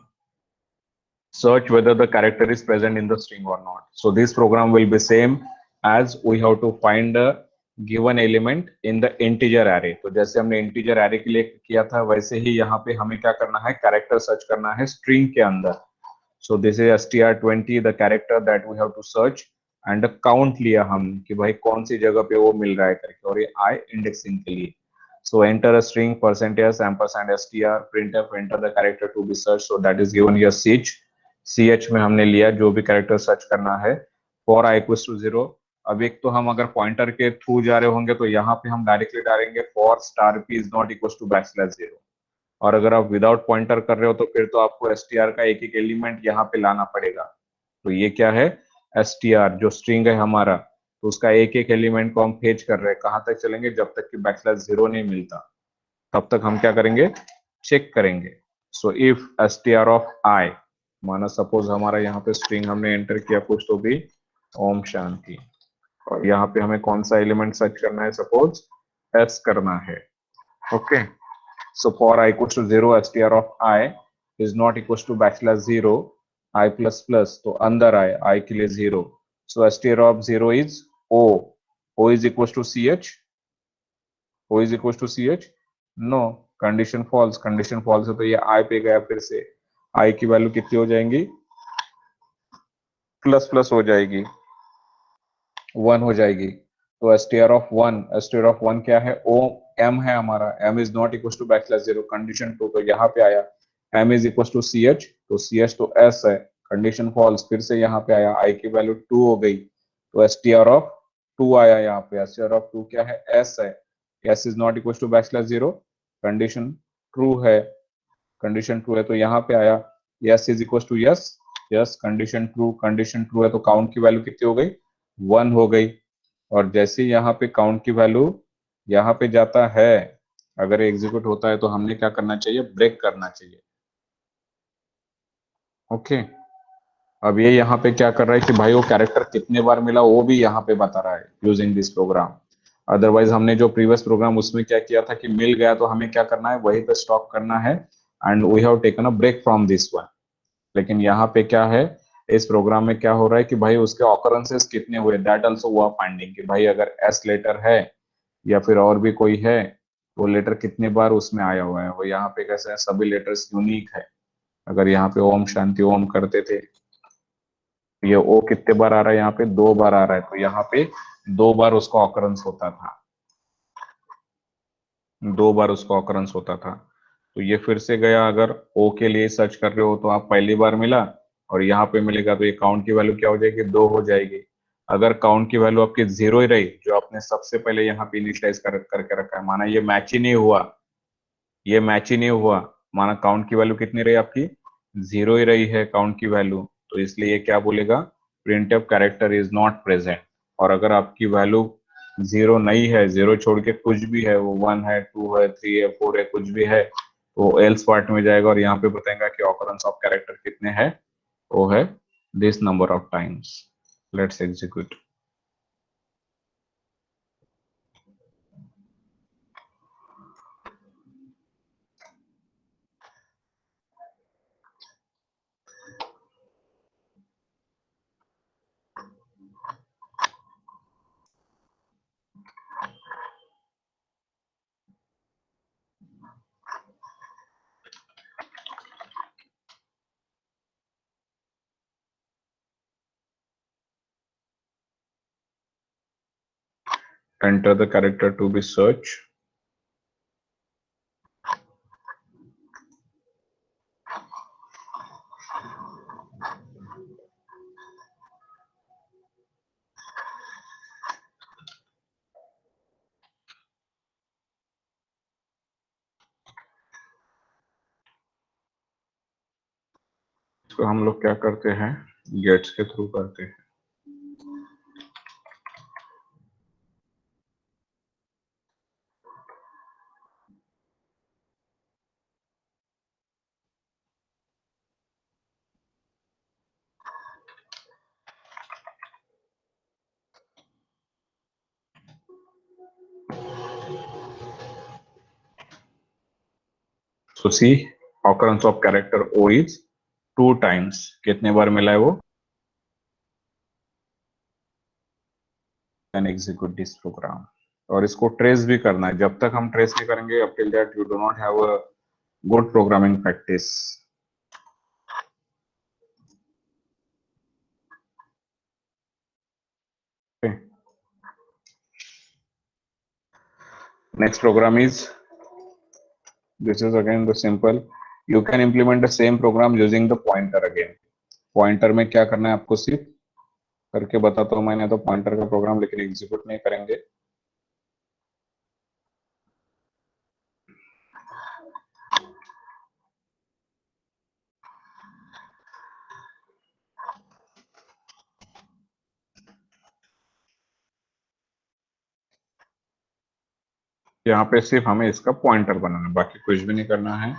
search whether the character is present in the string or not. So this program will be same as we have to find a given element in the integer array. तो जैसे हमने integer array के लिए किया था वैसे ही यहाँ पे हमें क्या करना है, character search करना है string के अंदर. So this is str20, the character that we have to search, and count लिया हम कि भाई कौन सी जगह पे वो मिल रहा है करके, और ये I indexing के लिए. So enter a string %s ampersand str, printf enter the character to be searched, so that is given here ch में हमने लिया जो भी कैरेक्टर सर्च करना है. for I equals to 0. अब एक तो हम अगर पॉइंटर के थ्रू जा रहे होंगे तो यहाँ पे हम डायरेक्टली डालेंगे for star p is not equals to backslash 0. और अगर आप विदाउट पॉइंटर कर रहे हो तो फिर तो आपको str का एक एक एलिमेंट यहाँ पे लाना पड़ेगा. तो ये क्या है, str जो स्ट्रिंग है हमारा, तो उसका एक एक एलिमेंट को हम फेच कर रहे हैं. कहां तक चलेंगे, जब तक कि बैकस्लैश 0 नहीं मिलता तब तक हम क्या करेंगे, चेक करेंगे. So if str of I, माना सपोज हमारा यहाँ पे स्ट्रिंग हमने एंटर किया कुछ तो भी ओम शांति, और यहाँ पे हमें कौन सा एलिमेंट सर्च करना है, सपोज s करना है. Okay, so for I equals to 0, str of I is not equals to backslash 0, I plus plus, तो अंदर I के लिए 0. So str of 0 is O. O is equals to CH, O is equals to CH, no, condition false, condition false है तो ये I पे गया, फिर से I की वैल्यू कितनी हो जाएंगी, प्लस प्लस हो जाएगी, 1 हो जाएगी। तो str ऑफ 1 क्या है, O M है हमारा, M is not equal to backslash 0, condition 2, तो यहाँ पे आया M is equal to CH, तो CH तो S है, कंडीशन फॉल्स, फिर से यहाँ पे आया I की वैल्यू 2 हो गई, तो str ऑफ 2 आया यहाँ पे, str ऑफ 2 क्या है, S है, S is not equal to backslash 0, condition true है, कंडीशन ट्रू है तो यहाँ पे आया S is equal to yes, yes, condition true है तो काउंट की वैल्यू कितनी हो गई, 1 हो गई। और जैसे यहाँ पे काउंट की वैल्यू यहाँ पे जाता है, अगर एग्जीक्यूट होता है तो हमने क्या करना चाहिए, ब्रेक करना चाहिए। ओके, अब ये यहाँ पे क्या कर रहा है कि भाई वो कैरेक्टर कितने बार मिला वो भी यहाँ पे बता रहा है यूजिंग दिस प्रोग्राम। अदरवाइज हमने जो प्रीवियस प्रोग्राम उसमें क्या किया था कि मिल गया तो हमें क्या करना है, वहीं पे स्टॉप करना है, and we have taken a break from this one. लेकिन यहाँ पे क्या है, इस प्रोग्राम में क्या हो रहा है कि भाई उसके ऑकरेंसेस कितने हुए, दैट आल्सो हुआ फाइंडिंग, कि भाई अगर एस लेटर है या फिर और भी कोई है, वो लेटर कितने बार उसमें आया हुआ है। वो यहाँ पे कैसे है, सभी लेटर्स यूनिक है। अगर यहाँ पे ओम शांति ओम करते थे, ये ओ कितने बार आ रहा है, यहाँ पे 2 बार आ रहा है, तो यहाँ पे 2 बार उसका ऑकरेंस होता था, 2 बार उसका ऑकरेंस होता था। तो ये फिर से गया, अगर ओ के लिए सर्च कर रहे हो तो आप पहली बार मिला और यहाँ पे मिलेगा तो ये काउंट की वैल्यू क्या हो जाएगी, 2 हो जाएगी। अगर काउंट की वैल्यू आपकी 0 ही रही, जो आपने सबसे पहले यहाँ पे इनिशियलाइज करके रखा है, माना ये मैच ही नहीं हुआ, ये मैच ही नहीं हुआ, माना काउंट की वैल्यू कितनी रही आपकी, 0 ही रही है काउंट की वैल्यू, तो इसलिए ये क्या बोलेगा, printf character is not present. और अगर आपकी वैल्यू 0 नहीं है, 0 छोड़ के कुछ भी है, वो 1 है, 2 है, 3 है, 4 है, कुछ भी है, तो एल्स पार्ट में जाएगा और यहाँ पे बताएगा कि ऑकरेंस ऑफ कैरेक्टर कितने हैं, वो है this number of times. Let's execute. Enter the character to be searched. इसको हम लोग क्या करते हैं, गेट्स के थ्रू करते हैं। So see, occurrence of character O is 2 times. कितने बार मिला है वो? Can execute this program. और इसको ट्रेस भी करना है, जब तक हम ट्रेस नहीं करेंगे, up till that you do not have a good programming practice. Okay. Next program is, this is again the simple. You can implement the same program using the pointer again. Pointer में क्या करना है आपको, सिर्फ करके बताता हूँ मैंने तो पॉइंटर का प्रोग्राम, लेकिन एग्जीक्यूट नहीं करेंगे। यहाँ पे सिर्फ हमें इसका पॉइंटर बनाना है, बाकी कुछ भी नहीं करना है।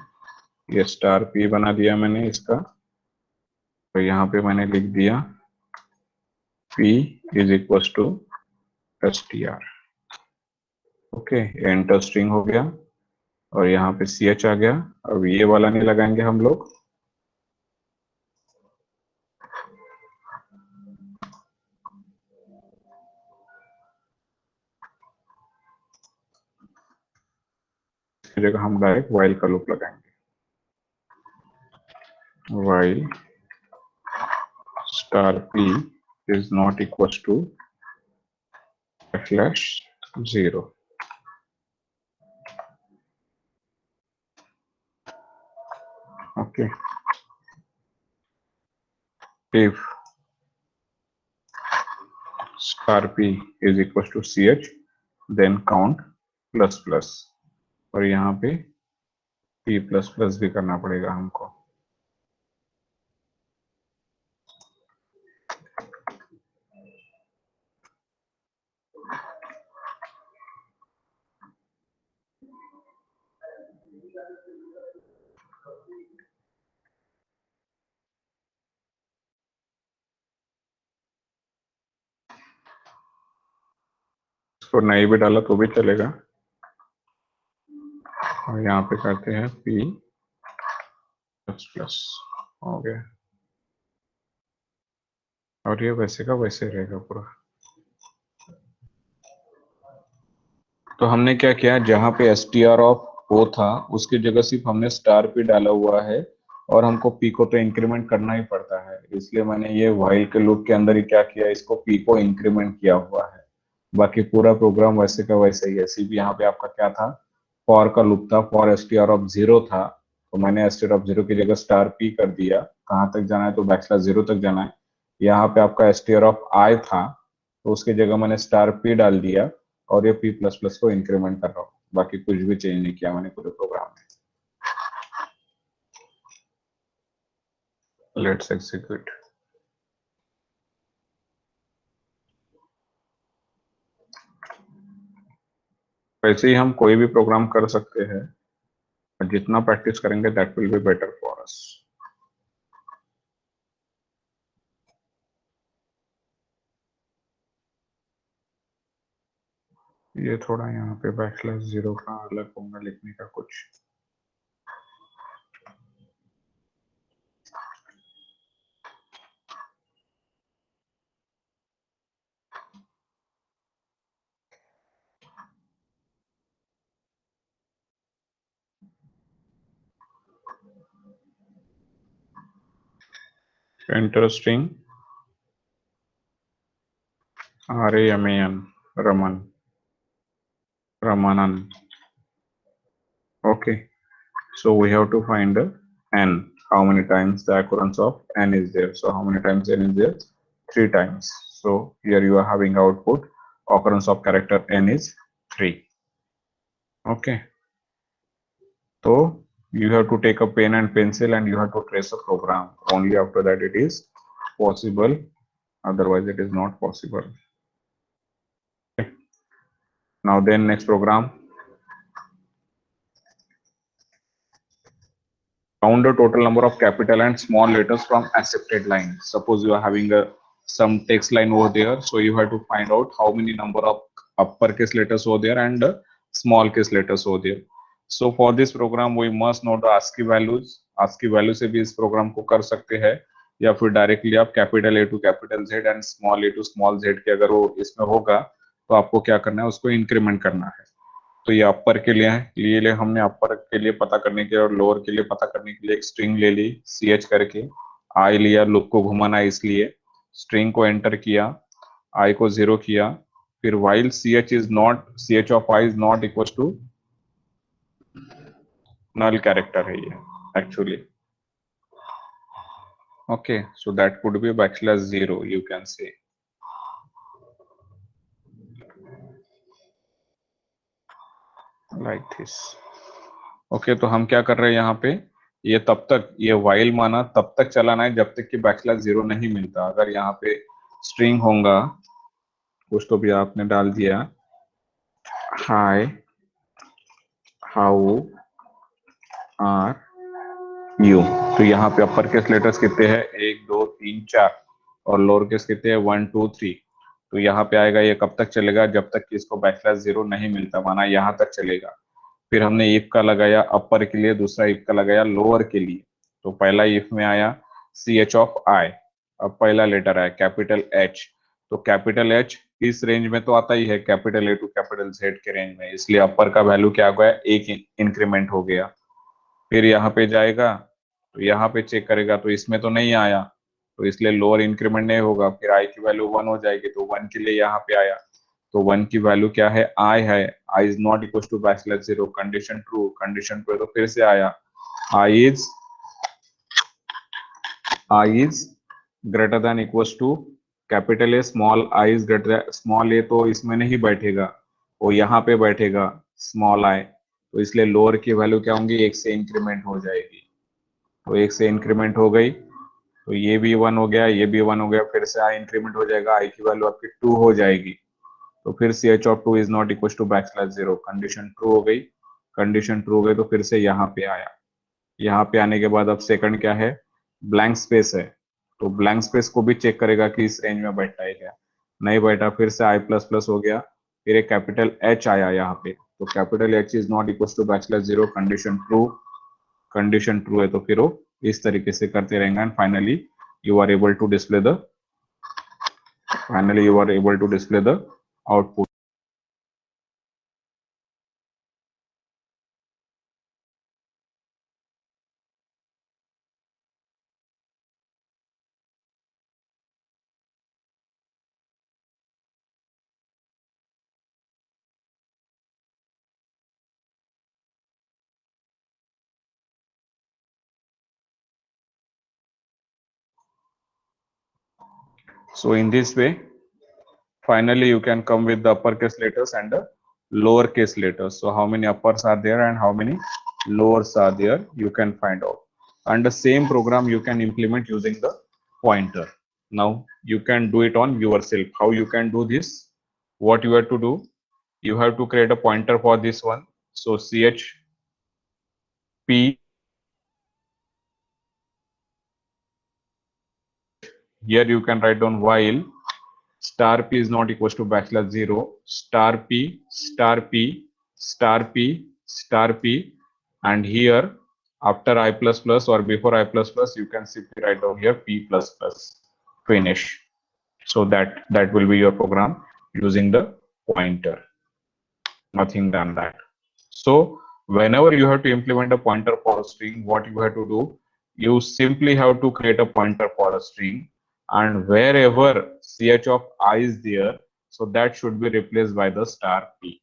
ये स्टार पी बना दिया मैंने इसका, तो यहाँ पे मैंने लिख दिया p is equal to str। Okay, enter string हो गया और यहाँ पे ch आ गया। अब ये वाला नहीं लगाएंगे हम लोग, इसकी जगह हम डायरेक्ट while का लूप लगाएंगे, while star p is not equals to /0. Okay, if star p is equals to ch, then count plus plus, और यहाँ पे p plus plus भी करना पड़ेगा हमको। इसको नहीं भी डाला तो भी चलेगा, और यहाँ पे करते हैं p प्लस प्लस, हो गया, और ये वैसे का वैसे रहेगा पूरा। तो हमने क्या किया, जहां पे str ऑफ o था उसकी जगह सिर्फ हमने स्टार p डाला हुआ है, और हमको p को तो इंक्रीमेंट करना ही पड़ता है, इसलिए मैंने ये while के लूप के अंदर ही क्या किया, इसको p को इंक्रीमेंट किया हुआ है। बाकी पूरा प्रोग्राम वैसे का वैसे ही है, सिर्फ यहाँ पे आपका क्या था, फॉर का लूप था, फॉर str ऑफ 0 था, तो मैंने str ऑफ 0 की जगह स्टार p कर दिया। कहाँ तक जाना है, तो \0 तक जाना है। यहाँ पे आपका str ऑफ i था, तो उसकी जगह मैंने स्टार p डाल दिया, और ये p प्लस प्लस को इंक्रीमेंट कर रहा हूँ, बाकी कुछ भी चेंज नहीं किया मैंने पूरे प्रोग्राम में। Let's execute. वैसे ही हम कोई भी प्रोग्राम कर सकते हैं, जितना प्रैक्टिस करेंगे that will be better for us. ये थोड़ा यहाँ पे \0 का अलग होगा लिखने का कुछ। Enter string RAMAN, Ramanan. Okay, so we have to find n, how many times the occurrence of n is there. So how many times n is there? 3 times. So here you are having output, occurrence of character n is 3. Okay, so you have to take a pen and pencil and you have to trace a program. Only after that it is possible, otherwise it is not possible. Okay. Now then next program, count the total number of capital and small letters from accepted line. Suppose you are having some text line over there, so you have to find out how many number of uppercase letters over there and small case letters over there. So for this program we must know the ASCII values. ASCII value से भी इस program को कर सकते हैं, या फिर directly आप capital A to capital Z and small a to small z के अगर वो इसमें होगा तो आपको क्या करना है, उसको इंक्रीमेंट करना है। तो ये अपर के लिए है, लिए हमने अपर के लिए पता करने के और लोअर के लिए पता करने के लिए एक स्ट्रिंग ले ली ch करके, i लिया, लूप को घुमाना इसलिए स्ट्रिंग को एंटर किया, i को 0 किया, फिर while ch of i is not equals to null character है ये actually. Okay, so that could be \0 you can say. Like this. Okay, तो हम क्या कर रहे हैं यहाँ पे, ये तब तक, ये while माना तब तक चलाना है जब तक कि \0 नहीं मिलता। अगर यहाँ पे स्ट्रिंग होगा, कुछ तो भी आपने डाल दिया, हाय हाउ आर यू, तो यहाँ पे अपर केस लेटर्स कितने हैं, 1 2 3 4, और लोअर केस कितने हैं, 1 2 3। तो यहाँ पे आएगा, ये कब तक चलेगा, जब तक कि इसको \0 नहीं मिलता, माना यहाँ तक चलेगा। फिर हमने इफ का लगाया अपर के लिए, दूसरा इफ का लगाया लोअर के लिए। तो पहला इफ में आया ch ऑफ i, अब पहला लेटर आया कैपिटल H, तो कैपिटल H इस रेंज में तो आता ही है capital A to capital Z के रेंज में, इसलिए अपर का वैल्यू क्या हो गया, एक इंक्रीमेंट हो गया। फिर यहाँ पे जाएगा तो यहाँ पे चेक करेगा तो इसमें तो नहीं आया, तो इसलिए लोअर इंक्रीमेंट नहीं होगा। फिर आई की वैल्यू 1 हो जाएगी, तो 1 के लिए यहाँ पे आया, तो 1 की वैल्यू क्या है, आई है, i is not equal to backslash 0, condition true, condition true है तो फिर से आया, i is greater than equal to capital A, small i is greater, small a तो इसमें नहीं बैठेगा, वो यहाँ पे बैठेगा स्मॉल आई, तो इसलिए लोअर की वैल्यू क्या होंगी, 1 से इंक्रीमेंट हो जाएगी। तो 1 से इंक्रीमेंट हो गई, तो ये भी 1 हो गया, ये भी 1 हो गया, फिर से आई इंक्रीमेंट हो जाएगा, आई की वैल्यू आपकी 2 हो जाएगी, तो फिर C H of 2 is not equal to backslash 0, condition true हो गई। कंडीशन ट्रू हो गई तो फिर से यहाँ पे आया, यहाँ पे आने के बाद अब सेकंड क्या है, ब्लैंक स्पेस है, तो ब्लैंक स्पेस को भी चेक करेगा कि इस रेंज में बैठा है क्या, नहीं बैठा, फिर से आई प्लस प्लस हो गया, फिर एक कैपिटल एच आया यहाँ पे, तो capital H is not equal to backslash 0, condition true, condition true है तो फिर वो इस तरीके से करते रहेंगे, and finally you are able to display the output. So in this way, finally you can come with the uppercase letters and the lowercase letters. So how many uppers are there and how many lowers are there, you can find out. And the same program you can implement using the pointer. Now you can do it on yourself. How you can do this? What you have to do? You have to create a pointer for this one. So CHP, here you can write down while star p is not equal to backslash 0, star p, star p, star p, star p, and here after I plus plus or before I plus plus, you can simply write down here p plus plus, finish. So that will be your program using the pointer, nothing than that. So whenever you have to implement a pointer for a string, what you have to do, you simply have to create a pointer for a string, and wherever ch of I is there, so that should be replaced by the star p.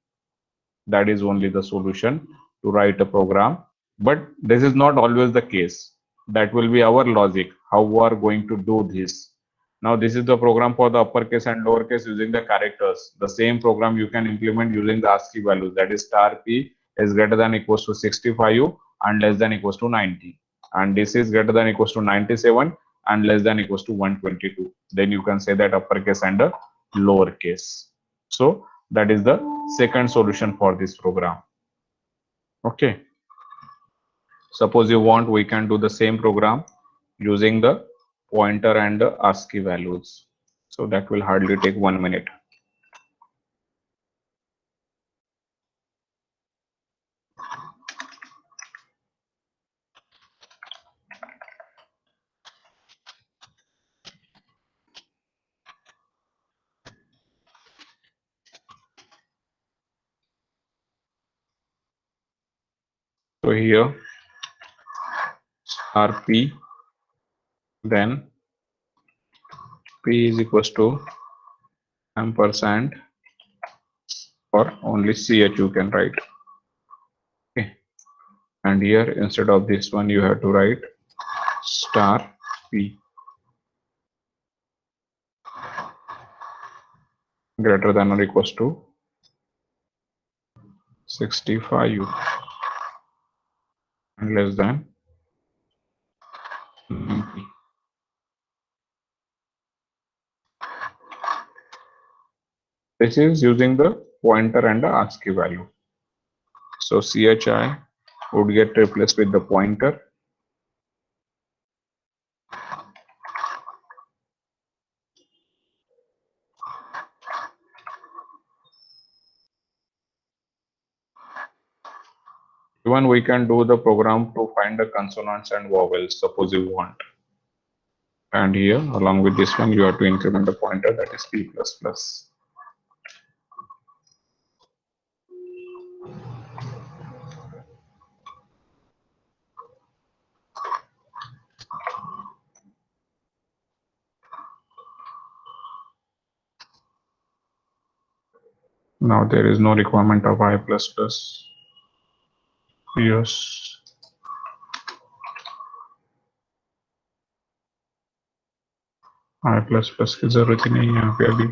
That is only the solution to write a program, but this is not always the case. That will be our logic, how we are going to do this. Now this is the program for the uppercase and lowercase using the characters. The same program you can implement using the ASCII values, that is star p is greater than equals to 65 and less than equals to 90, and this is greater than equals to 97 and less than equals to 122. Then you can say that uppercase and the lowercase. So that is the second solution for this program. Okay, suppose you want, we can do the same program using the pointer and the ASCII values. So that will hardly take 1 minute. So here star p, then p is equals to ampersand, or only ch you can write. Okay, and here instead of this one you have to write star p greater than or equals to 65 and less than 90. This is using the pointer and the ASCII value. So CHI would get replaced with the pointer. Even we can do the program to find the consonants and vowels, suppose you want. And here along with this one you have to increment the pointer, that is p plus plus. Now there is no requirement of I plus plus. Yes. I plus plus की जरूरत ही नहीं है यहाँ पे अभी.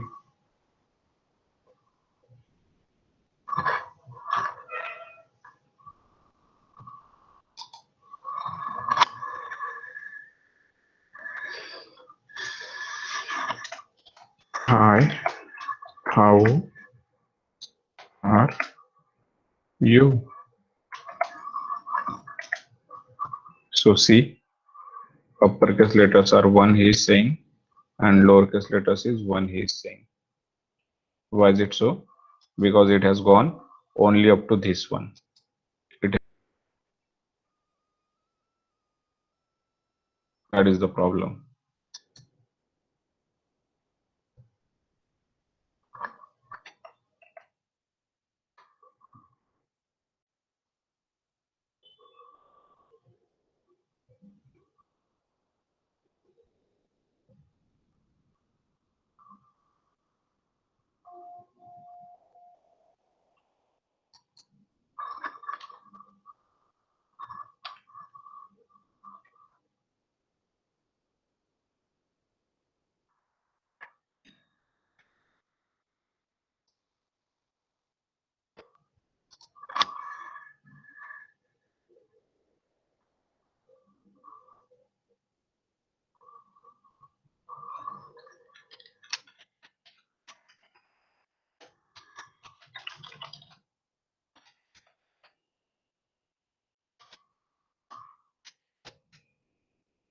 Hi, how are you? So see, uppercase letters are one he is saying, and lowercase letters is one he is saying. Why is it so? Because it has gone only up to this one. That is the problem.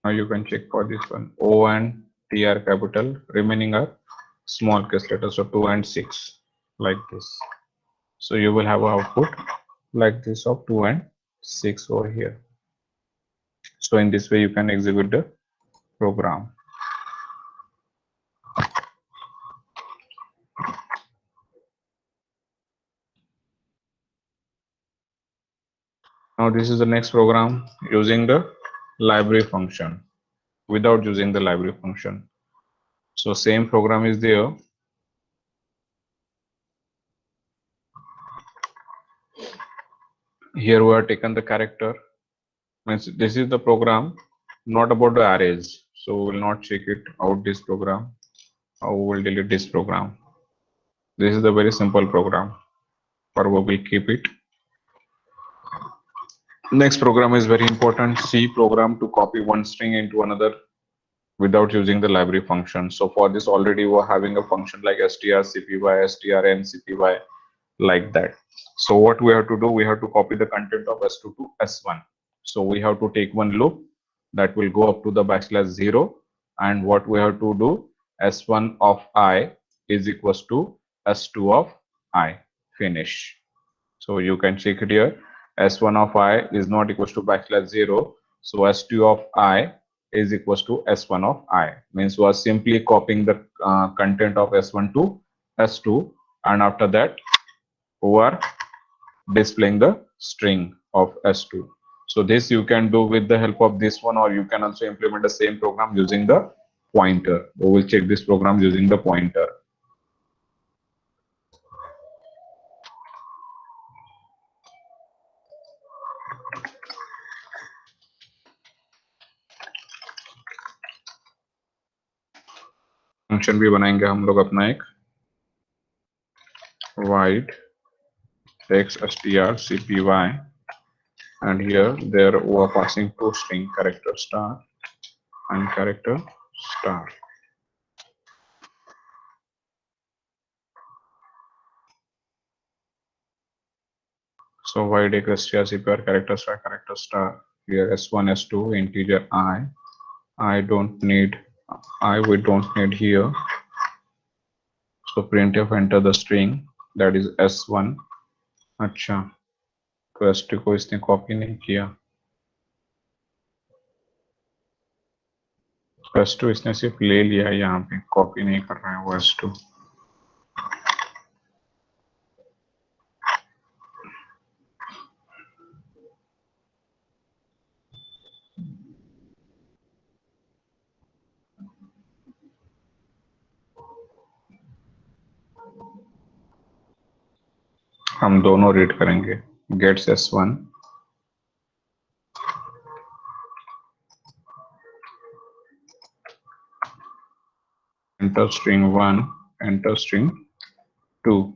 Now you can check for this one. O and T are capital, remaining are small case letters, so 2 and 6, like this. So you will have an output like this of 2 and 6 over here. So in this way you can execute the program. Now this is the next program using the library function without using the library function. So same program is there. Here we have taken the character. Means this is the program, not about the arrays. So we will not check it out this program. Or we will delete this program. This is the very simple program. Or we will keep it. Next program is very important. C program to copy one string into another without using the library function. So for this already we're having a function like strcpy, strncpy, like that. So what we have to do, we have to copy the content of s2 to s1. So we have to take one loop that will go up to the \0, and what we have to do, s1 of I is equals to s2 of I, finish. So you can check it here. S1 of I is not equals to \0. So S2 of I is equals to S1 of I. Means we are simply copying the content of S1 to S2, and after that we are displaying the string of S2. So this you can do with the help of this one, or you can also implement the same program using the pointer. We will check this program using the pointer. Function भी बनाएंगे हम लोग अपना एक void text strcpy, and here there we are passing two string, character star and character star. So void strcpy or character star, here s1 s2 integer I don't need, we don't need here. So printf enter the string, that is s1. अच्छा, तो s2 को इसने copy नहीं किया, s2 इसने सिर्फ ले लिया, यहाँ पे कॉपी नहीं कर रहा है वो s2. हम दोनों रीड करेंगे. Gets S1, enter string 1, enter string 2.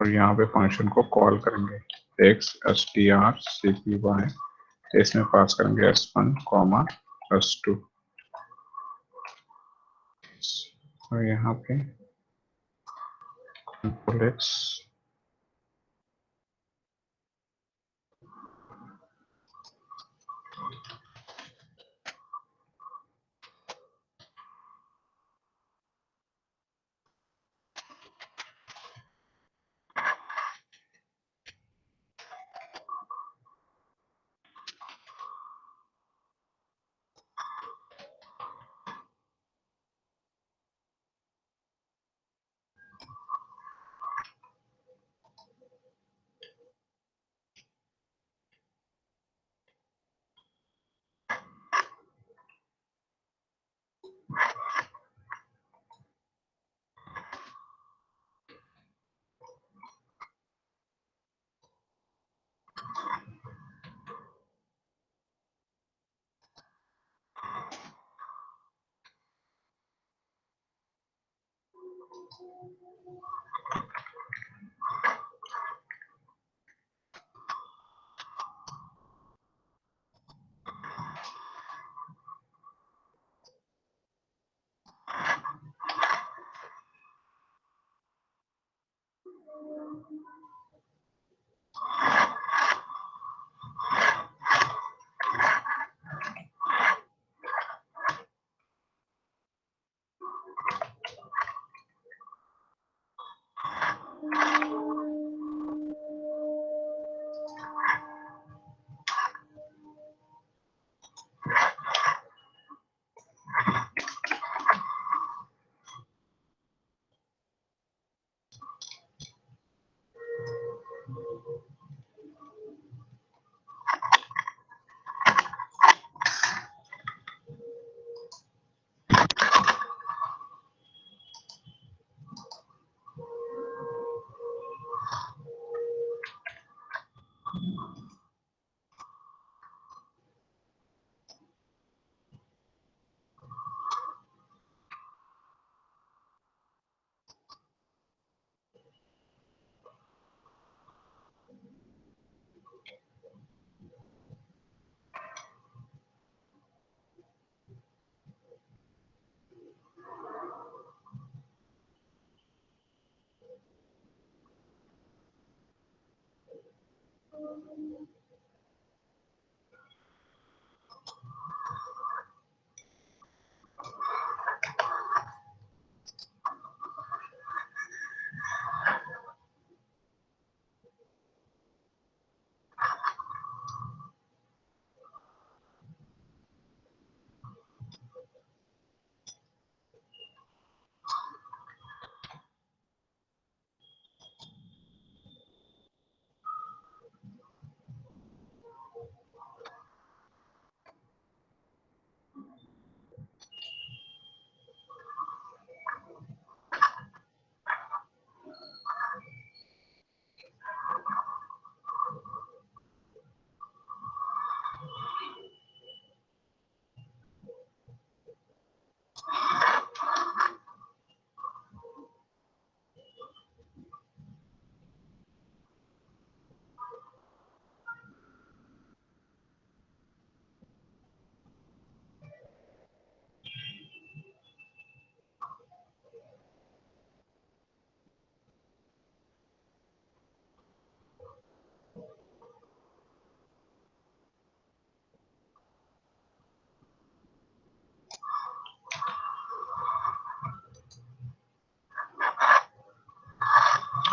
और यहाँ पे फंक्शन को कॉल करेंगे x str cpy. इसमें पास करेंगे s1, s2. और यहाँ पे control x.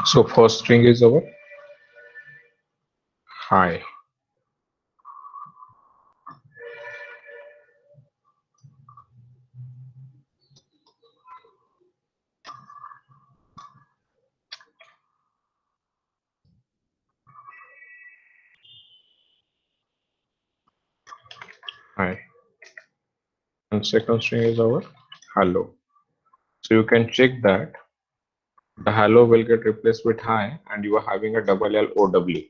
So first string is our hi. Hi. and second string is our hello. So you can check that the hello will get replaced with hi and you are having a double L O W.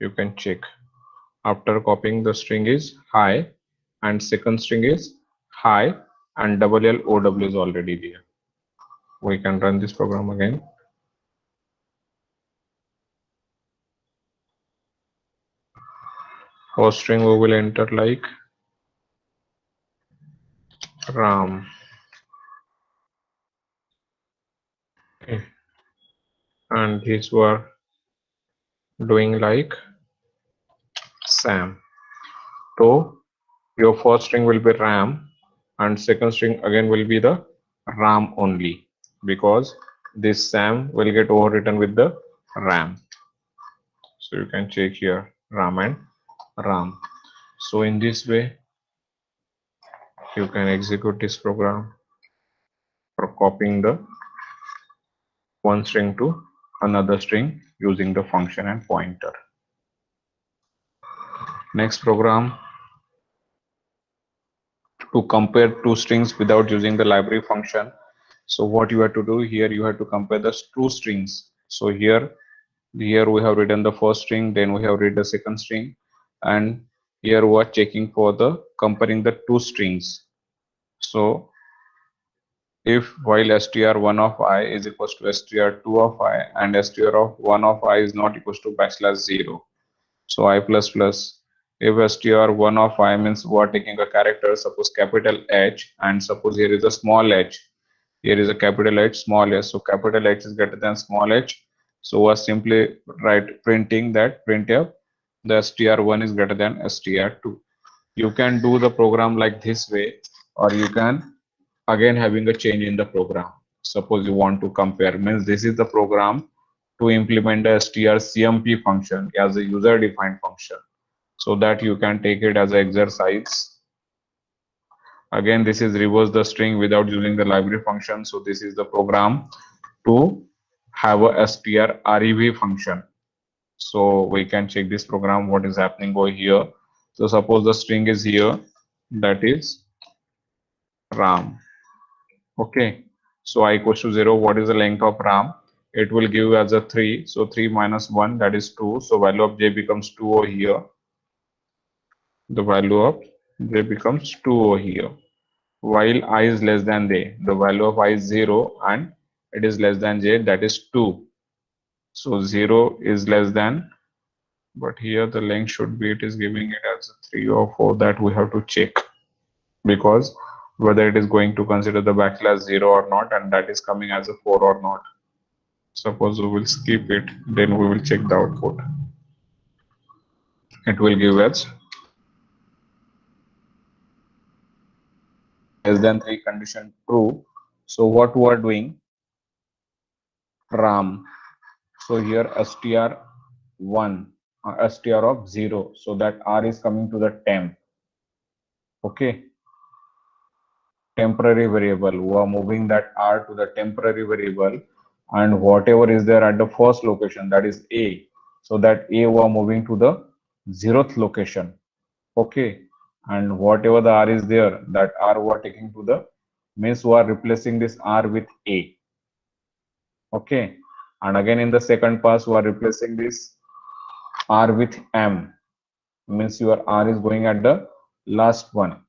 You can check after copying the string is hi and second string is hi and double L O W is already there. We can run this program again. First string we will enter like Ram. Okay. And these were doing like Sam. So your first string will be Ram and second string again will be the Ram only because this Sam will get overwritten with the Ram. So you can check here Ram and Ram. So in this way you can execute this program for copying the one string to another string using the function and pointer. Next program to compare two strings without using the library function. So what you have to do here, you have to compare the two strings. So here we have written the first string, then we have read the second string, and here we are checking for the comparing the two strings. So if while str1 of I is equals to str2 of I and str of 1 of I is not equals to \0, so I plus plus, if str1 of I means we are taking a character, suppose capital H, and suppose here is a small h, here is a capital H, small h, so capital H is greater than small h, so we are simply printing that printf the str1 is greater than str2. You can do the program like this way, or you can again having a change in the program. Suppose you want to compare, means this is the program to implement the strcmp function as a user defined function, so that you can take it as an exercise. Again, this is reverse the string without using the library function. So this is the program to have a strrev function. So we can check this program what is happening over here. So suppose the string is here, that is Ram. Okay, so I equals to 0. What is the length of Ram? It will give as a 3. So 3 minus 1, that is 2. So value of j becomes 2 over here. The value of j becomes 2 over here. While I is less than j, the value of I is 0 and it is less than j, that is 2. So 0 is less than, but here the length should be, it is giving it as a 3 or 4, that we have to check, because whether it is going to consider the \0 or not, and that is coming as a 4 or not. Suppose we will skip it, then we will check the output. It will give us less than 3 condition true. So what we are doing, Ram. So here str1, str of 0, so that r is coming to the temp. Okay, temporary variable. We are moving that r to the temporary variable, and whatever is there at the first location, that is a. So that a we are moving to the 0th location. Okay, and whatever the r is there, that r we are taking to the, means we are replacing this r with a. Okay, and again in the second pass we are replacing this r with m, means your r is going at the last one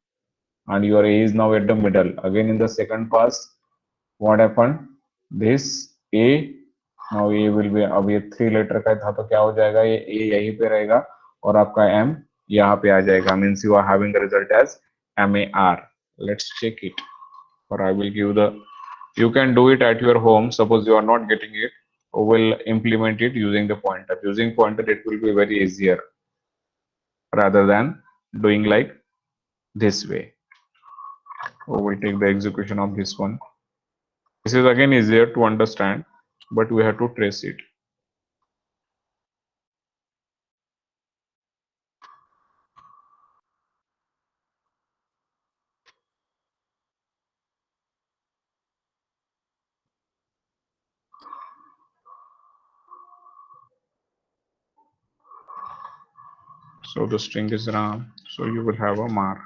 and your a is now at the middle. Again in the second pass, what happened, this a, now a will be, अब ये 3 letter का था तो क्या हो जाएगा, ये a यहीं पे रहेगा और आपका m यहाँ पे आ जाएगा, means you are having the result as MAR. Let's check it, or I will give the, you can do it at your home. Suppose you are not getting it, will implement it using the pointer. Using pointer it will be very easier rather than doing like this way. So we take the execution of this one. This is again easier to understand, but we have to trace it. So the string is Ram, so you will have a mar.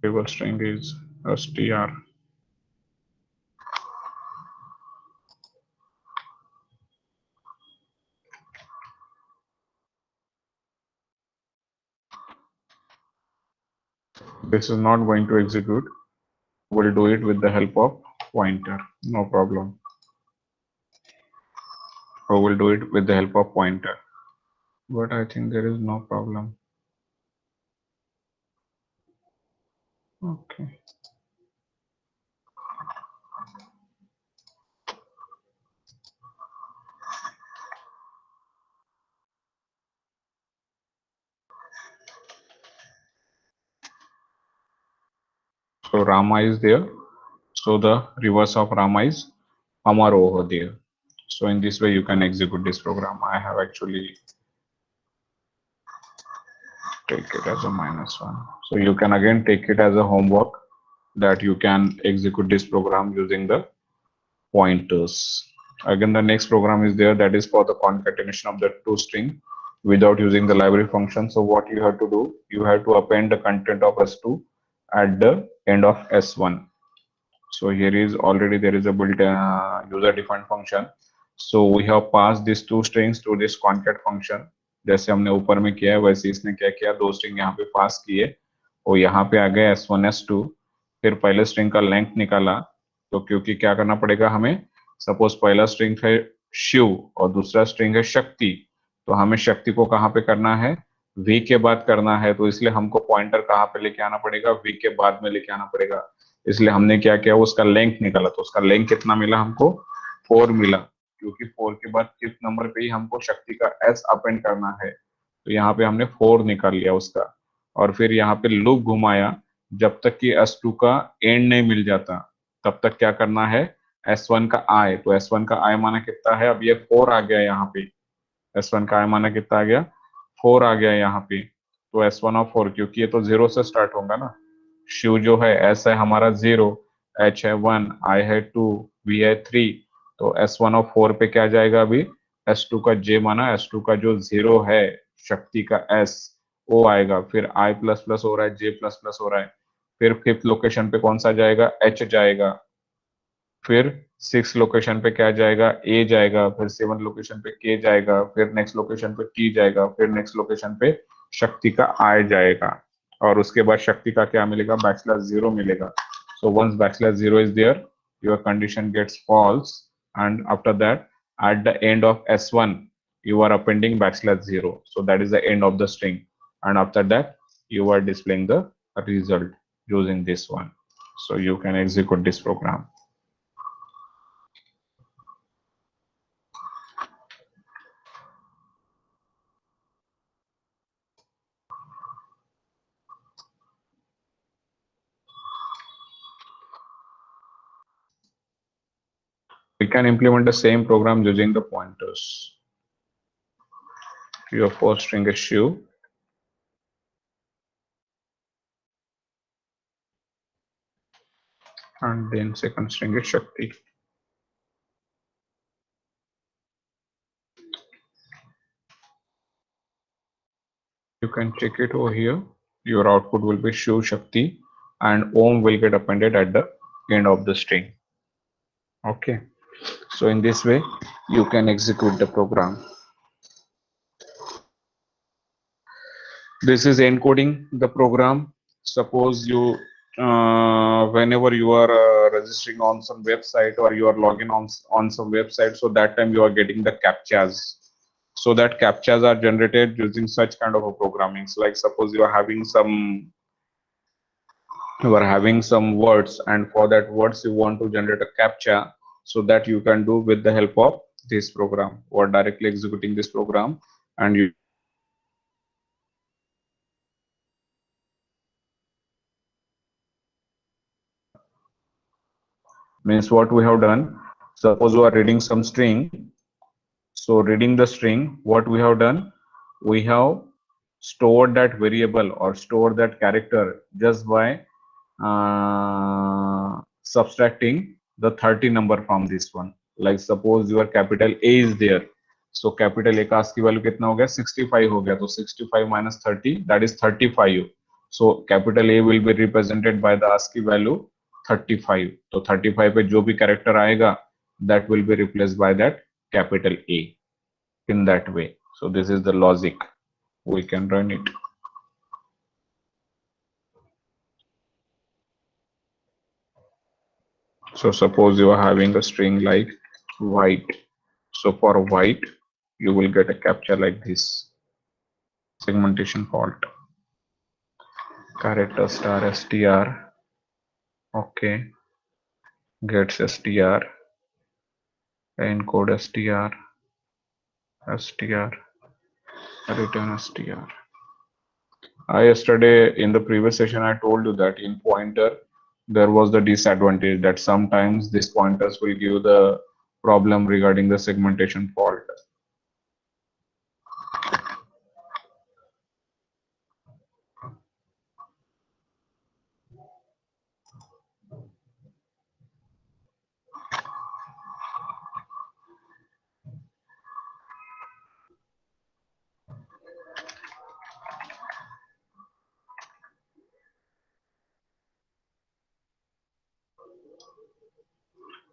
Variable string is str. This is not going to execute. We'll do it with the help of pointer, no problem. Or we'll do it with the help of pointer. But I think there is no problem. Okay. So Rama is there. So the reverse of Rama is Amar over there. So in this way you can execute this program. I have actually take it as a -1. So you can again take it as a homework that you can execute this program using the pointers. Again, the next program is there, that is for the concatenation of the two string without using the library function. So what you have to do, you have to append the content of S2 at the end of S1. So here is already there is a built user defined function. So we have passed these two strings to this concat function. जैसे हमने ऊपर में किया है वैसे इसने क्या किया, दो स्ट्रिंग यहाँ पे पास किए और यहाँ पे आ गए S1 S2, फिर पहले स्ट्रिंग का लेंथ निकाला। तो क्योंकि क्या करना पड़ेगा हमें, सपोज पहला स्ट्रिंग है शिव और दूसरा स्ट्रिंग है शक्ति, तो हमें शक्ति को कहाँ पे करना है, V के बाद करना है, तो इसलिए हमको पॉइंटर कहाँ पे लेके आना पड़ेगा, V के बाद में लेके आना पड़ेगा। इसलिए हमने क्या किया, उसका लेंथ निकाला, तो उसका लेंथ कितना मिला हमको, 4 मिला, क्योंकि 4 के बाद 5th नंबर पे ही हमको शक्ति का S अपेंड करना है, तो यहाँ पे हमने 4 निकाल लिया उसका, और फिर यहाँ पे लूप घुमाया जब तक कि S2 का एंड नहीं मिल जाता, तब तक क्या करना है, S1 का I, तो S1 का I माना कितना है, अब ये 4 आ गया यहाँ पे, S1 का I माना कितना आ गया, 4 आ गया यहाँ पे, तो S1 और 4, क्योंकि ये तो 0 से स्टार्ट होगा ना, शिव जो है S है हमारा 0, H है 1, I है 2, V है 3, तो S1 और 4 पे क्या जाएगा, अभी S2 का J माना, S2 का जो 0 है शक्ति का S वो आएगा, फिर I प्लस प्लस हो रहा है, J प्लस प्लस हो रहा है, फिर 5th लोकेशन पे कौन सा जाएगा, H जाएगा, फिर 6 लोकेशन पे क्या जाएगा, A जाएगा, फिर 7 लोकेशन पे K जाएगा, फिर नेक्स्ट लोकेशन पे T जाएगा, फिर नेक्स्ट लोकेशन पे शक्ति का I जाएगा, और उसके बाद शक्ति का क्या मिलेगा, \0 मिलेगा. So once \0 is there, your condition gets false, and after that at the end of S1 you are appending \0. So that is the end of the string, and after that you are displaying the result using this one. So you can execute this program. We can implement the same program using the pointers. Your first string is Shiv, and then second string is Shakti. You can check it over here. Your output will be Shiv Shakti, and Om will get appended at the end of the string. Okay, so in this way you can execute the program. This is encoding the program. Suppose you whenever you are registering on some website, or you are logging on some website, so that time you are getting the captchas. So that captchas are generated using such kind of a programming. So like suppose you are having some words, and for that words you want to generate a captcha, so that you can do with the help of this program, or directly executing this program, and you means what we have done. Suppose you are reading some string, so reading the string, what we have done, we have stored that variable or stored that character just by subtracting the 30 number from this one. Like suppose your capital A is there, so capital A का ASCII value कितना हो गया, 65 हो गया, तो 65 minus 30, that is 35. So capital A will be represented by the ASCII value 35. तो 35 पे जो भी character आएगा that will be replaced by that capital A in that way. So this is the logic. We can run it. So suppose you are having a string like white. So for white, you will get a captcha like this. Segmentation fault. Character star str. Okay. Gets str. Encode str. Str. Return str. Yesterday in the previous session, I told you that in pointer, there was the disadvantage that sometimes these pointers will give the problem regarding the segmentation fault.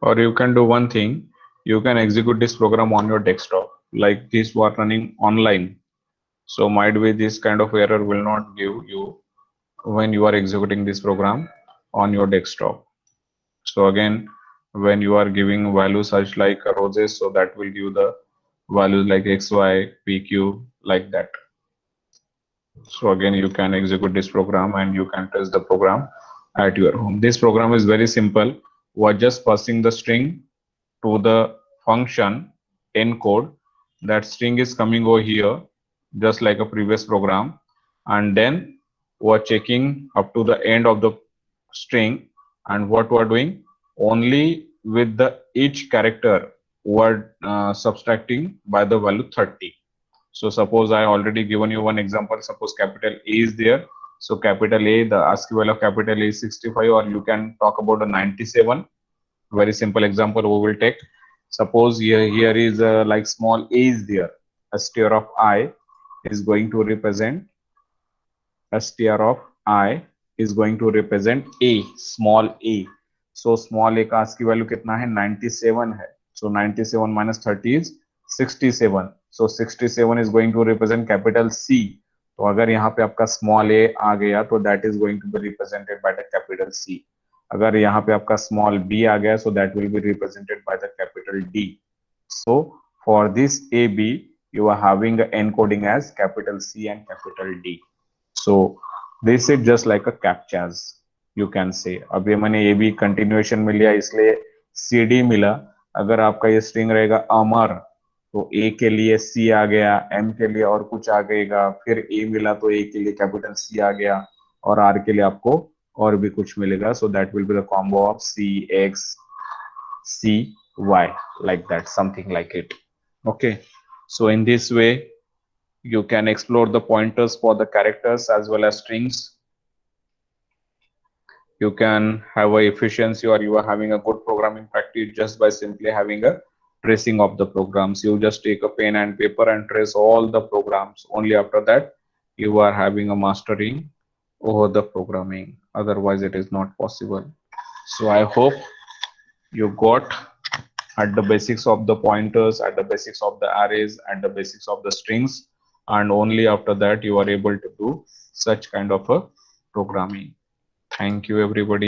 Or you can do one thing, you can execute this program on your desktop, like this was running online. So might be this kind of error will not give you when you are executing this program on your desktop. So again, when you are giving values such like roses, so that will give the values like XY, PQ, like that. So again, you can execute this program and you can test the program at your home. This program is very simple. We're just passing the string to the function encode. That string is coming over here, just like a previous program. And then we're checking up to the end of the string. And what we're doing, only with the each character, we're subtracting by the value 30. So suppose I already given you one example. Suppose capital A is there. So capital A, the ASCII value of capital A is 65, or you can talk about a 97. Very simple example we will take. Suppose here is like small a is there. Str of I is going to represent str of I is going to represent a, small a. So small a का ASCII value कितना है 97 है. So 97 minus 30 is 67. So 67 is going to represent capital C. तो अगर यहाँ पे आपका small a आ गया तो that is going to be represented by the capital C. अगर यहाँ पे आपका small b आ गया so that will be represented by the capital D. So for this AB you are having a encoding as capital C and capital D. So this is just like a captchas you can say. अब ये मैंने AB continuation में लिया इसलिए CD मिला. अगर आपका ये string रहेगा अमर तो A के लिए C आ गया, M के लिए और कुछ आ गएगा, फिर A मिला तो A के लिए कैपिटल C आ गया और R के लिए आपको और भी कुछ मिलेगा. So that will be the combo of C, X, C, Y, like that, something like it. Okay, so in this way you can explore the pointers for the characters as well as strings. You can have a efficiency, or you are having a good programming practice just by simply having a tracing of the programs. You just take a pen and paper and trace all the programs. Only after that you are having a mastering over the programming. Otherwise it is not possible. So I hope you got at the basics of the pointers, at the basics of the arrays, at the basics of the strings, and only after that you are able to do such kind of a programming. Thank you everybody.